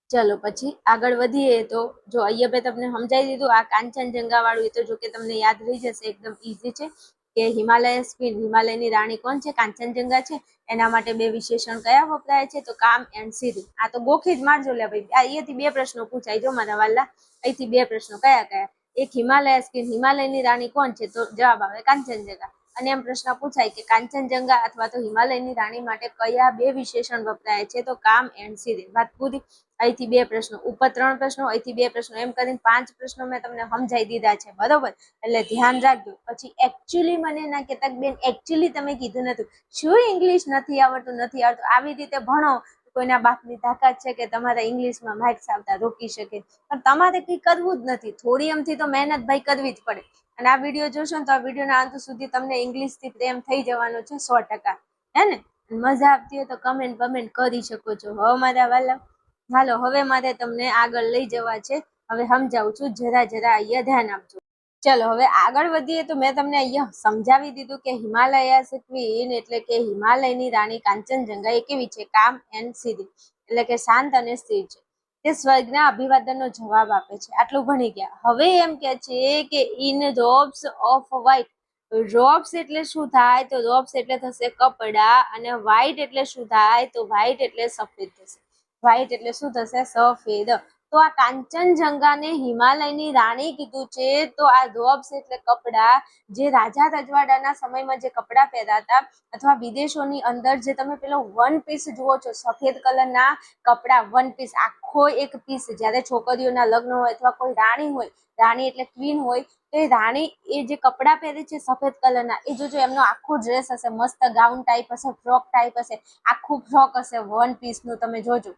ચલો પછી આગળ વધીએ તો જો અહીંયા મેં તમને સમજાવી દીધું. આ કાંચનજંગા વાળું એ તો જો કે તમને યાદ રહી જશે, એકદમ ઈઝી છે કે હિમાલયસ ક્વીન, હિમાલયની રાણી કોણ છે? કાંચનજંગા છે. એના માટે બે વિશેષણ કયા વપરાય છે? તો કામ એન્ડ સીધી. આ તો ગોખી જ મારજો લે ભાઈ, અહીંયાથી બે પ્રશ્નો પૂછાય જો મારા વાલા, અહીંથી બે પ્રશ્નો કયા કયા? એક હિમાલયસ ક્વીન, હિમાલયની રાણી કોણ છે? તો જવાબ આવે કાંચનજંગા. અને એમ પ્રશ્ન પૂછાય કે કાંચનજંગા અથવા તો હિમાલયની રાણી માટે કયા બે વિશેષણ વપરાય છે? તો કામ એન્ડ સીધી. વાત પૂરી. અહીંથી બે પ્રશ્નો, ઉપર 3 પ્રશ્નો, અહીંથી બે પ્રશ્નો, એમ કરીને 5 પ્રશ્નો મેં તમને સમજાઈ દીધા છે, બરોબર? એટલે ધ્યાન રાખજો. પછી એકચ્યુઅલી મને ના કહેતા બેન એકચ્યુઅલી તમે કીધું નથી, શું ઇંગ્લિશ નથી આવડતું? આવી રીતે ભણો. કોઈના બાપની તાકાત છે કે તમારા ઇંગ્લિશમાં માર્ક્સ આવતા રોકી શકે? પણ તમારે કંઈ કરવું જ નથી. થોડી એમથી તો મહેનત ભાઈ કરવી જ પડે. અને આ વિડીયો જોશો ને તો આ વિડીયોના અંત સુધી તમને ઇંગ્લિશથી પ્રેમ થઈ જવાનો છે 100%. હે ને? મજા આવતી હોય તો કમેન્ટ કરી શકો છો. હવે મારા વાલા હાલો, હવે મારે તમને આગળ લઈ જવા છે. હવે સમજાવું છું, જરા અહીંયા ધ્યાન આપજો. ચલો હવે આગળ વધીએ તો મેં તમને અહીંયા સમજાવી દીધું કે હિમાલયાસ ક્વીન એટલે કે હિમાલયની રાણી કાંચનજંગા એ કેવી છે? કામ એન્ડ સીધી, એટલે કે શાંત અને સ્થિર છે. તે સ્વર્ગના અભિવાદનનો જવાબ આપે છે. આટલું ભણી ગયા. હવે એમ કે છે કે in robes of white. Robes એટલે શું થાય? તો રોબ્સ એટલે થશે કપડા, અને વ્હાઇટ એટલે શું થાય? તો વ્હાઇટ એટલે સફેદ થશે. વ્હાઇટ એટલે શું થશે? સફેદ. તો આ કાંચનજંગાને હિમાલયની રાણી કીધું છે. તો આ રોબ્સ એટલે કપડા, જે રાજા રજવાડાના સમયમાં જે કપડા પહેરાતા, અથવા વિદેશોની અંદર જે તમે પેલો વન પીસ જુઓ છો, સફેદ કલરના કપડા, વન પીસ, આખો એક પીસ, જ્યારે છોકરીઓના લગ્ન હોય અથવા કોઈ રાણી હોય, રાણી એટલે ક્વીન હોય, તો એ રાણી એ જે કપડા પહેરે છે સફેદ કલરના, એ જોજો એમનો આખો ડ્રેસ હશે, મસ્ત ગાઉન ટાઈપ હશે, ફ્રોક ટાઈપ હશે, આખું ફ્રોક હશે વન પીસનું, તમે જોજો.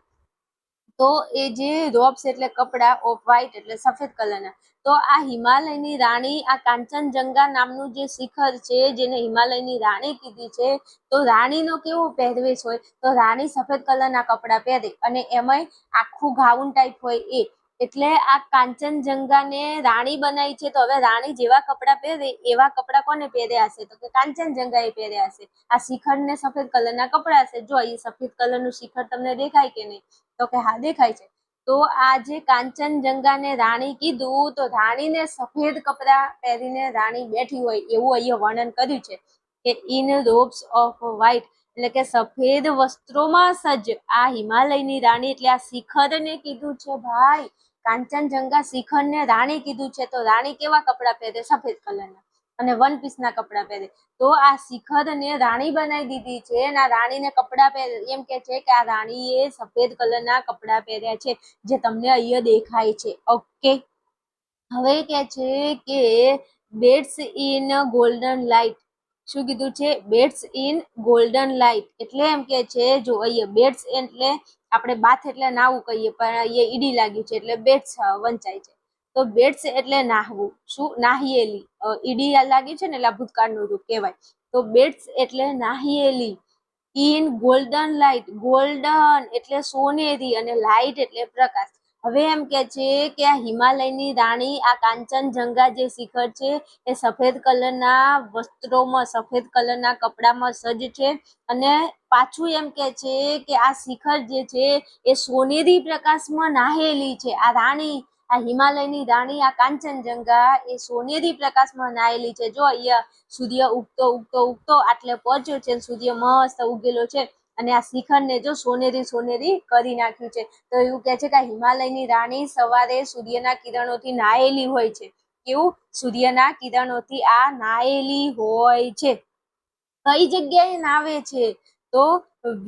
તો એ જે રોબ્સ એટલે કપડા, ઓફ વ્હાઇટ એટલે સફેદ કલરના. તો આ હિમાલયની રાણી, આ કાંચનજંગા નામનું જે શિખર છે, જેને હિમાલયની રાણી કીધી છે, તો રાણીનો કેવો પહેરવેશ હોય? તો રાણી સફેદ કલરના કપડા પહેરે, અને એમાંય આખું ગાઉન ટાઈપ હોય એ. એટલે આ કાંચનજંગાને રાણી બનાવી છે. તો હવે રાણી જેવા કપડા પહેરે એવા કપડા કોને પહેર્યા હશે? તો કે કાંચનજંગાએ પહેર્યા હશે. આ શિખરને સફેદ કલરના કપડા હશે. જો અહીં સફેદ કલરનું શિખર તમને દેખાય કે નહીં? તો કે હા દેખાય છે. તો આ જે કાંચનજંગાને રાણી કીધું, તો રાણીને સફેદ કપડા પહેરીને રાણી બેઠી હોય એવું અહીંયા વર્ણન કર્યું છે કે ઇન રોબ્સ ઓફ વ્હાઇટ, એટલે કે સફેદ વસ્ત્રોમાં સજ્જ આ હિમાલયની રાણી, એટલે આ શિખરને કીધું છે ભાઈ. કાંચનજંગા શિખરને રાણી કીધું છે. તો રાણી કેવા કપડા પહેરે? સફેદ કલરના, અને વન પીસના કપડા પહેરે. તો આ શિખરને રાણી બનાવી દીધી છે, અને આ રાણીને કપડા પહેરે, એમ કે છે કે આ રાણીએ સફેદ કલરના કપડા પહેર્યા છે, જે તમને અહીંયા દેખાય છે. ઓકે, હવે કે છે કે બેટ્સ ઇન ગોલ્ડન લાઇટ. શું કીધું છે? બેટ્સ ઇન ગોલ્ડન લાઇટ, એટલે એમ કે છે, જો અહીંયા બેટ્સ એટલે આપણે બાથ એટલે નાવું કહીએ, પણ અહીંયા ઈડી લાગ્યું છે એટલે બેટ્સ વંચાય છે. તો બેટ્સ એટલે નાહવું, શું? નાહિયેલી. ઈડી લાગ્યું છે ને એટલે ભૂતકાળનું રૂપ કહેવાય. તો બેટ્સ એટલે નાહિયેલી. ઇન ગોલ્ડન લાઇટ, ગોલ્ડન એટલે સોનેરી, અને લાઇટ એટલે પ્રકાશ. હવે એમ કે છે કે આ હિમાલયની રાણી, આ કાંચનજંગા જે શિખર છે, એ સફેદ કલરના વસ્ત્રોમાં, સફેદ કલરના કપડામાં સજ્જ છે. અને પાછું એમ કે છે કે આ શિખર જે છે એ સોનેરી પ્રકાશમાં નાહેલી છે. આ રાણી, આ હિમાલયની રાણી, આ કાંચનજંગા એ સોનેરી પ્રકાશમાં નાહેલી છે. જો અહીંયા સૂર્ય ઉગતો ઉગતો ઉગતો આટલે પહોંચ્યો છે, સૂર્ય મસ્ત ઉગેલો છે, અને આ શિખરને જો સોનેરી સોનેરી કરી નાખ્યું છે. તો એવું કહે છે કે આ હિમાલયની રાણી સવારે સૂર્યના કિરણોથી નાહેલી હોય છે. કેવું? સૂર્યના કિરણોથી આ નાહેલી હોય છે. કઈ જગ્યાએ નાવે છે? તો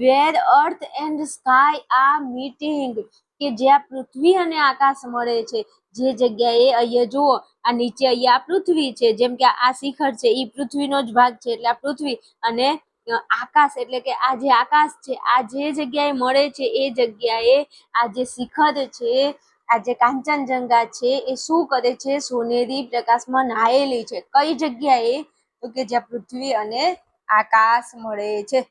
where earth and sky are meeting, કે જ્યાં પૃથ્વી અને આકાશ મળે છે. જે જગ્યાએ અહીંયા જુઓ, આ નીચે અહીંયા આ પૃથ્વી છે, જેમ કે આ શિખર છે એ પૃથ્વીનો જ ભાગ છે, એટલે આ પૃથ્વી, અને આકાશ એટલે કે આ જે આકાશ છે, આ જે જગ્યાએ મળે છે એ જગ્યાએ આ જે શિખર છે, આ જે કાંચનજંગા છે, એ શું કરે છે? સોનેરી પ્રકાશમાં નાહેલી છે. કઈ જગ્યાએ? તો કે જ્યાં પૃથ્વી અને આકાશ મળે છે.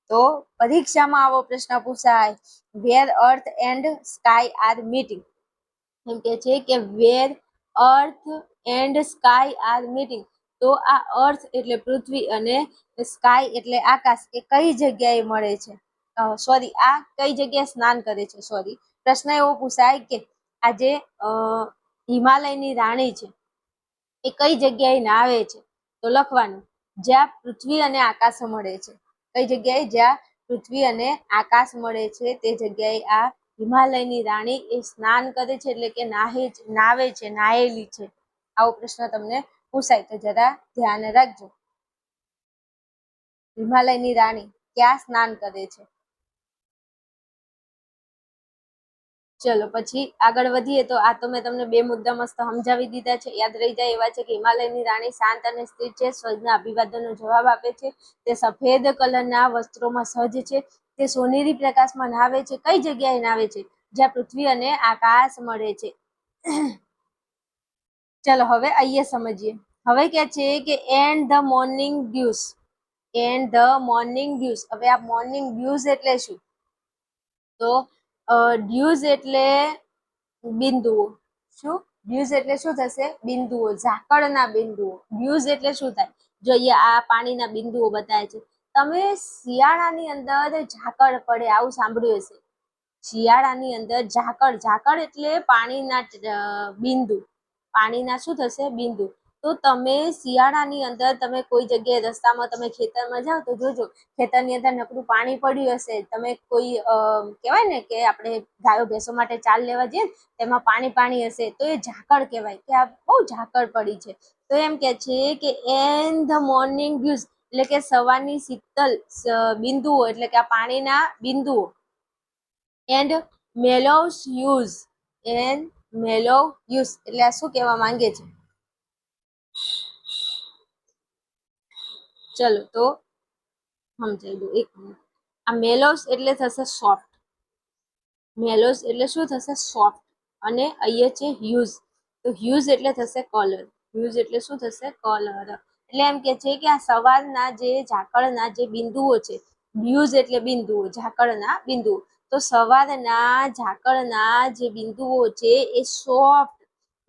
તો પરીક્ષામાં આવો પ્રશ્ન પૂછાય, where earth and sky are meeting. એમ કે છે કે where earth and sky are meeting. તો આ અર્થ એટલે પૃથ્વી અને સ્કાય એટલે આકાશ એ કઈ જગ્યાએ મળે છે, સોરી આ કઈ જગ્યાએ સ્નાન કરે છે, સોરી પ્રશ્ન એવો પૂછાય કે આજે હિમાલયની રાણી છે એ કઈ જગ્યાએ નાવે છે, તો લખવાનું જ્યાં પૃથ્વી અને આકાશ મળે છે. કઈ જગ્યાએ? જ્યાં પૃથ્વી અને આકાશ મળે છે તે જગ્યાએ આ હિમાલયની રાણી એ સ્નાન કરે છે, એટલે કે નાવે છે, નાયેલી છે. આવો પ્રશ્ન તમને પૂછાય તો જરા ધ્યાન રાખજો. હિમાલયની રાણી ક્યાં સ્નાન કરે છે? ચલો પછી આગળ વધીએ. તો આ તો મેં તમને બે મુદ્દા મસ્ત સમજાવી દીધા છે, યાદ રહી જાય એવા છે કે હિમાલયની રાણી શાંત અને સ્થિર છે, સ્વર્ગના અભિવાદનનો જવાબ આપે છે, તે સફેદ કલરના વસ્ત્રોમાં સજ્જ છે, તે સોનેરી પ્રકાશમાં નાવે છે. કઈ જગ્યાએ નાવે છે? જ્યાં પૃથ્વી અને આકાશ મળે છે. ચલો હવે અહીંયા સમજીએ. હવે કે છે કે and the morning dews, and the morning dews. હવે આ મોર્નિંગ ડ્યુસ એટલે શું? તો ડ્યુઝ એટલે બિંદુઓ. શું? ડ્યુઝ એટલે શું થશે? બિંદુઓ, ઝાકળના બિંદુઓ. ડ્યુઝ એટલે શું થાય? જો અહીંયા આ પાણીના બિંદુઓ બતાવે છે. તમે શિયાળાની અંદર ઝાકળ પડે આવું સાંભળ્યું હશે. શિયાળાની અંદર ઝાકળ, ઝાકળ એટલે પાણીના બિંદુ, પાણીના શું થશે? બિંદુ. તો તમે શિયાળાની અંદર તમે કોઈ જગ્યાએ રસ્તામાં તમે ખેતરમાં જાઓ તો જોજો ખેતરની અંદર નકરું પાણી પડ્યું હશે. તમે કોઈ કહેવાય ને કે આપણે ગાયો ભેંસો માટે ચાલ લેવા જઈએ તેમાં પાણી હશે તો એ ઝાકળ કહેવાય કે આ બહુ ઝાકળ પડી છે. તો એમ કે છે કે એન ધ મોર્નિંગ ડ્યુઝ એટલે કે સવારની શીતલ બિંદુઓ એટલે કે આ પાણીના બિંદુઓ. એન્ડ મેલોવ્સ યુઝ, એન્ડ મેલોવ યુઝ એટલે આ શું કહેવા માંગે છે? ચલો તો સમજાઈ દો એક મિનિટ. આ મેલોવ્સ એટલે થશે સોફ્ટ, મેલોવ્સ એટલે શું થશે? સોફ્ટ. અને અહીંયા છે હ્યુઝ, તો હ્યુઝ એટલે થશે કલર, હ્યુઝ એટલે શું થશે? કલર. એટલે એમ કે છે કે આ સવારના જે ઝાકળના જે બિંદુઓ છે, હ્યુઝ એટલે બિંદુઓ, ઝાકળના બિંદુઓ. તો સવારના ઝાકળના જે બિંદુઓ છે એ સોફ્ટ,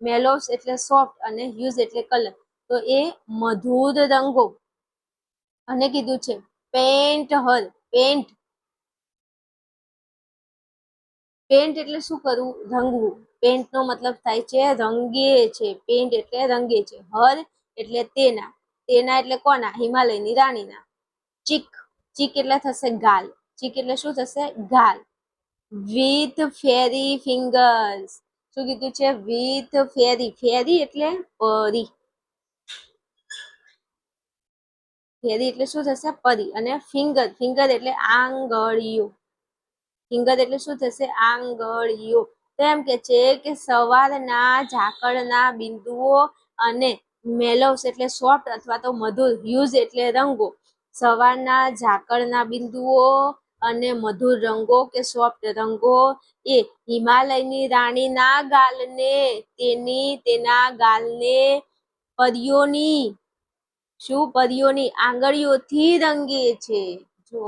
મેલોવ્સ એટલે સોફ્ટ અને હ્યુઝ એટલે કલર. તો એ મધુર રંગો અને કીધું છે પેન્ટ હર, પેન્ટ, પેન્ટ એટલે શું કરવું? રંગવું. પેન્ટ નો મતલબ થાય છે રંગે છે, પેન્ટ એટલે રંગે છે. હર એટલે તેના, તેના એટલે કોના? હિમાલયની રાણીના. ચીક, ચીક એટલે થશે ગાલ, ચીક એટલે શું થશે? ગાલ. વિથ ફેરી ફિંગર્સ, શું કીધું છે? વિથ ફેરી, ફેરી એટલે પરી, ફેરી એટલે શું થશે? પરી. અને ફિંગર, ફિંગર એટલે આંગળીઓ, ફિંગર એટલે શું થશે? આંગળીઓ. તો એમ કે છે કે સવારના ઝાકળના બિંદુઓ અને મેલોવ્સ એટલે સોફ્ટ અથવા તો મધુર, હ્યુઝ એટલે રંગો. સવારના ઝાકળના બિંદુઓ અને મધુર રંગો કે સોફ્ટ રંગો એ હિમાલયની રાણીના ગાલને, તેના ગાલને પરીઓની, શું? પરીઓની આંગળીઓથી રંગે છે. જો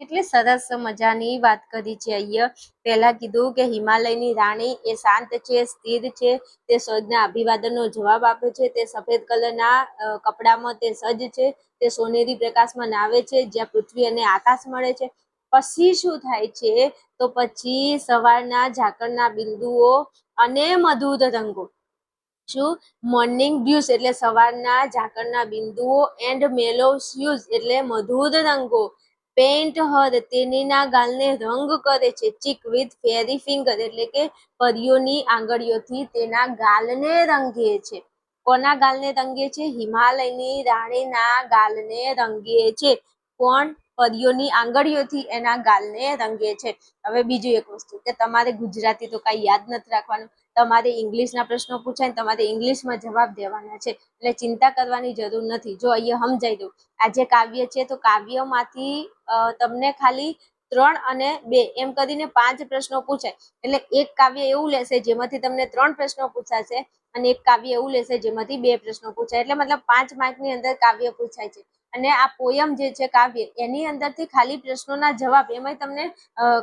કેટલી સરસ મજાની વાત કરી છે અહીંયા. પહેલા કીધું કે હિમાલયની રાણી એ શાંત છે, સ્થિર છે, તે સ્વર્ગના અભિવાદનનો જવાબ આપે છે, તે સફેદ કલરના કપડામાં તે સજ્જ છે, તે સોનેરી પ્રકાશમાં નાવે છે, જ્યાં પૃથ્વી અને આકાશ મળે છે. પછી શું થાય છે? તો પછી સવારના ઝાકળના બિંદુઓ અને મધુર રંગો, શું? મોર્નિંગ ડ્યુસ એટલે સવારના ઝાકળના બિંદુઓ, એન્ડ મેલોવ્સ યુઝ એટલે મધુર રંગો, પેન્ટ હર તેનીના ગાલને રંગ કરે છે, ચીક વિથ ફેરી ફિંગર એટલે કે પરીઓની આંગળીઓથી તેના ગાલને રંગે છે. કોના ગાલને રંગે છે? હિમાલયની રાણીના ગાલને રંગે છે. કોણ? પરીઓની આંગળીઓથી એના ગાલને રંગે છે. હવે બીજું એક વસ્તુ કે તમારે ગુજરાતી તો કઈ યાદ નથી રાખવાનું, તમારે ઇંગ્લિશના પ્રશ્નો પૂછાય ને તમારે ઇંગ્લિશમાં જવાબ દેવાના છે, એટલે ચિંતા કરવાની જરૂર નથી. જો અહીંયા સમજાઈ દઉં, આ જે કાવ્ય છે તો કાવ્યમાંથી તમને ખાલી 3 અને 2 એમ કરીને 5 પ્રશ્નો પૂછાય. એટલે એક કાવ્ય એવું લેશે જેમાંથી તમને 3 પ્રશ્નો પૂછાશે અને એક કાવ્ય એવું લેશે જેમાંથી 2 પ્રશ્નો પૂછાય. એટલે મતલબ 5 માર્કની અંદર કાવ્ય પૂછાય છે. અને આ પોયમ જે છે કાવ્ય, એની અંદરથી ખાલી પ્રશ્નોના જવાબ, એમાં તમને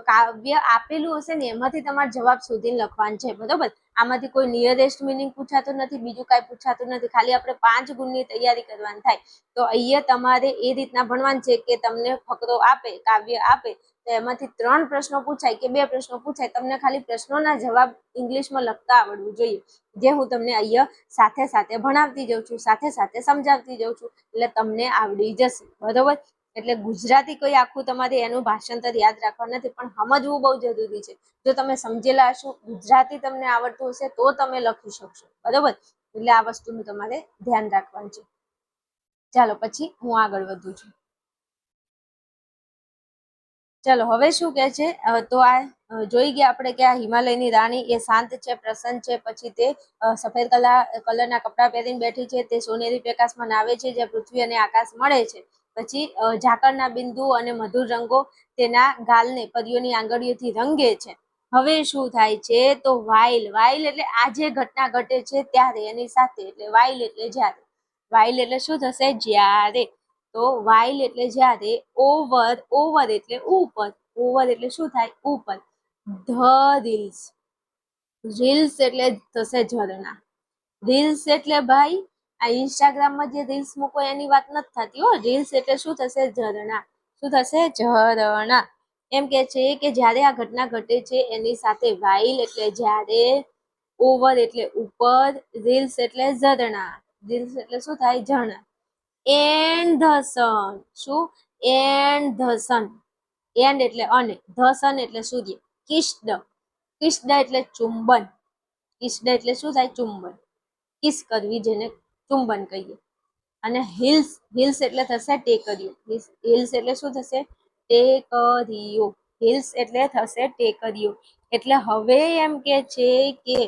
કાવ્ય આપેલું હશે ને એમાંથી તમારે જવાબ શોધીને લખવાનું છે, બરોબર? આમાંથી કોઈ નિયરેસ્ટ મિનિંગ પૂછાતું નથી, બીજું કાંઈ પૂછાતું નથી, ખાલી આપણે 5 ગુણની તૈયારી કરવાની થાય. તો અહીંયા તમારે એ રીતના ભણવાનું છે કે તમને ફકરો આપે, કાવ્ય આપે, તો એમાંથી 3 પ્રશ્નો પૂછાય કે 2 પ્રશ્નો પૂછાય, તમને ખાલી પ્રશ્નોના જવાબ ઇંગ્લિશમાં લખતા આવડવું જોઈએ, જે હું તમને અહીંયા સાથે સાથે ભણાવતી જાઉં છું, સાથે સાથે સમજાવતી જાઉં છું, એટલે તમને આવડી જશે. બરોબર? એટલે ગુજરાતી કોઈ આખું તમારે એનું ભાષાંતર યાદ રાખવા નથી, પણ સમજવું બહુ જરૂરી છે. જો તમે સમજેલા હશો, ગુજરાતી તમને આવડતું હશે, તો તમે લખી શકશો. બરોબર? એટલે આ વસ્તુનું તમારે ધ્યાન રાખવાનું છે. ચાલો પછી હું આગળ વધું છું. ચલો હવે શું કે છે, તો આ જોઈ ગયા આપણે કે આ હિમાલયની રાણી એ શાંત છે, પ્રસન્ન છે, પછી તે સફેદ કલરના કપડાં પહેરીને બેઠી છે, તે સોનેરી પ્રકાશમાં નાવે છે, જે પૃથ્વી અને આકાશ મળે છે. પછી ઝાકળના બિંદુ અને મધુર રંગો તેના ગાલને પરીઓની આંગળીઓથી રંગે છે. હવે શું થાય છે, તો વાઇલ એટલે આ જે ઘટના ઘટે છે ત્યારે એની સાથે, એટલે વાઇલ એટલે જ્યારે. વાઇલ એટલે શું થશે? જ્યારે. તો વાઇલ એટલે જ્યારે. ઓવર એટલે ઉપર. ઓવર એટલે શું થાય? ઉપર. ધ રીલ્સ એટલે થશે ઝરણા. રીલ્સ એટલે ભાઈ આ ઇન્સ્ટાગ્રામમાં જે રીલ્સ મૂકો એની વાત નથી થતી હો. રીલ્સ એટલે શું થશે? ઝરણા. શું થશે? ઝરણા. એમ કે છે કે જ્યારે આ ઘટના ઘટે છે એની સાથે વાઇલ એટલે જ્યારે, ઓવર એટલે ઉપર, રીલ્સ એટલે ઝરણા. રીલ્સ એટલે શું થાય? ઝરણા. And the sun. શું? And the son. એન્ડ એટલે અને, ધ સન એટલે સૂર્ય. કિસ્ડ. કિસ્ડ એટલે ચુંબન. કિસ્ડ એટલે શું થાય? ચુંબન. કિસ કરવી, જેને ચુંબન કહીએ. અને હિલ્સ એટલે થશે ટેકરીઓ. હિલ્સ એટલે શું થશે? ટેકરીઓ. હિલ્સ એટલે થશે ટેકરીઓ. એટલે હવે એમ કે છે કે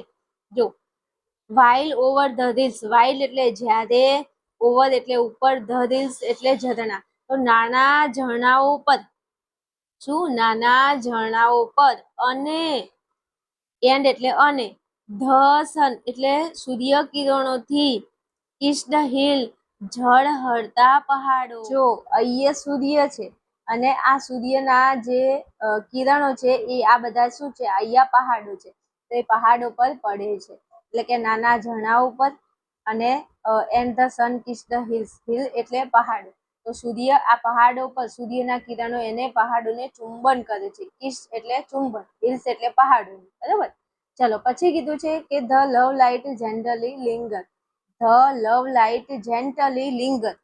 જો while over the reels. While એટલે જ્યારે, ઓવર એટલે ઉપર, ધ રીલ્સ એટલે ઝરણા. તો નાના ઝરણાઓ પર. શું? નાના ઝરણાઓ પર. અને એન્ડ એટલે અને, ધ સન એટલે સૂર્ય કિરણોથી, કિસ ધ હિલ ઝળહળતા પહાડો. જો અહીંયા સૂર્ય છે અને આ સૂર્યના જે કિરણો છે એ આ બધા શું છે? અહીંયા પહાડો છે, તો એ પહાડો પર પડે છે. એટલે કે નાના ઝરણાઓ પર. અને and the son kiss the hills. Hill એટલે પહાડો. તો સૂર્ય આ પહાડો પર, સૂર્યના કિરણો એને પહાડોને ચુંબન કરે છે. કિસ એટલે ચુંબન, હિલ્સ એટલે પહાડો. બરાબર? ચલો પછી કીધું છે કે the love light gently linger. The love light gently linger.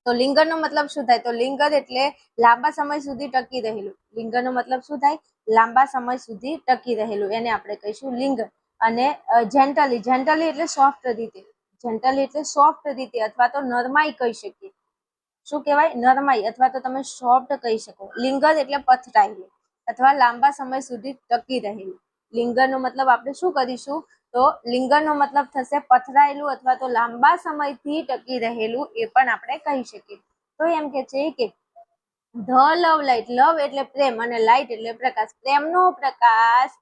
તો લિંગરનો મતલબ શું થાય? તો લિંગર એટલે લાંબા સમય સુધી ટકી રહેલું. લિંગરનો મતલબ શું થાય? લાંબા સમય સુધી ટકી રહેલું, એને આપણે કહીશું લિંગર. અને જેન્ટલી એટલે સોફ્ટ રીતે. જેન્ટલી એટલે સોફ્ટ રીતે અથવા તો નરમાઈ કહી શકીએ. શું કહેવાય? નરમાઈ અથવા તો તમે સોફ્ટ કહી શકો. લિંગર એટલે પથરાયેલું અથવા લાંબા સમય સુધી ટકી રહેલું. લિંગરનો મતલબ આપણે શું કરીશું? તો લિંગરનો મતલબ થશે પથરાયેલું અથવા તો લાંબા સમયથી ટકી રહેલું, એ પણ આપણે કહી શકીએ. તો એમ કે છે કે ધ લવ લાઇટ. લવ એટલે પ્રેમ અને લાઇટ એટલે પ્રકાશ. પ્રેમનો પ્રકાશ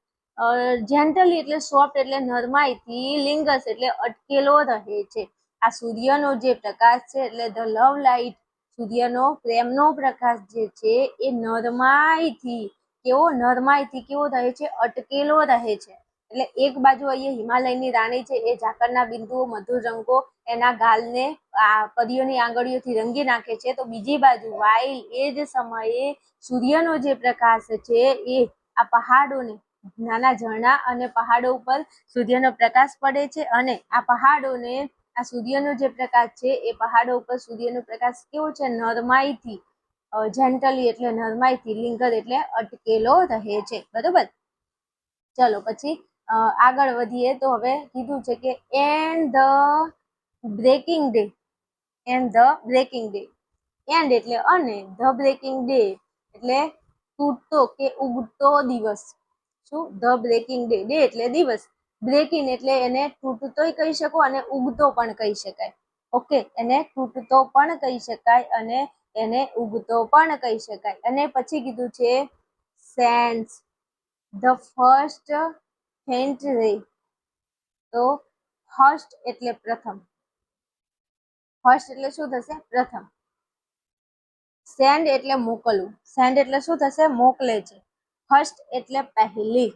જેન્ટલી એટલે સોફ્ટ એટલે નરમાઈથી, લિંગર્સ એટલે અટકેલો રહે છે. આ સૂર્યનો જે પ્રકાશ છે એટલે ધ લવ લાઇટ, સૂર્યનો પ્રેમનો પ્રકાશ જે છે એ નરમાઈથી, કેવો રહે છે? અટકેલો રહે છે. એટલે એક બાજુ અહીંયા હિમાલયની રાણી છે એ ઝાકળના બિંદુઓ, મધુર રંગો એના ગાલને પરીઓની આંગળીઓથી રંગી નાખે છે. તો બીજી બાજુ વાઇલ એ જ સમયે સૂર્યનો જે પ્રકાશ છે એ આ પહાડોને, નાના ઝરણા અને પહાડો ઉપર સૂર્યનો પ્રકાશ પડે છે. અને આ પહાડોને, આ સૂર્યનો જે પ્રકાશ છે એ પહાડો ઉપર સૂર્યનો પ્રકાશ કેવો છે? નરમાઈથી. જેન્ટલી એટલે નરમાઈથી, લિંગર એટલે અટકેલો રહે છે. બરોબર? ચલો પછી આગળ વધીએ. તો હવે કીધું છે કે and the breaking day. And the breaking day. And એટલે અને, ધ બ્રેકિંગ ડે એટલે તૂટતો કે ઉગતો દિવસ. શું? The breaking day. ડે એટલે દિવસ. બ્રેકિંગ એટલે એને તૂટતોય કહી શકો અને ઉગતો પણ કહી શકાય. ઓકે? એને તૂટતો પણ કહી શકાય અને એને ઉગતો પણ કહી શકાય. અને પછી કીધું છે સેન્સ ધ ફર્સ્ટ ફેન્ટ રે. તો ફર્સ્ટ એટલે પ્રથમ. ફર્સ્ટ એટલે શું થશે? પ્રથમ. સેન્ડ એટલે મોકલવું. સેન્ડ એટલે શું થશે? મોકલે છે. ફર્સ્ટ એટલે પહેલી.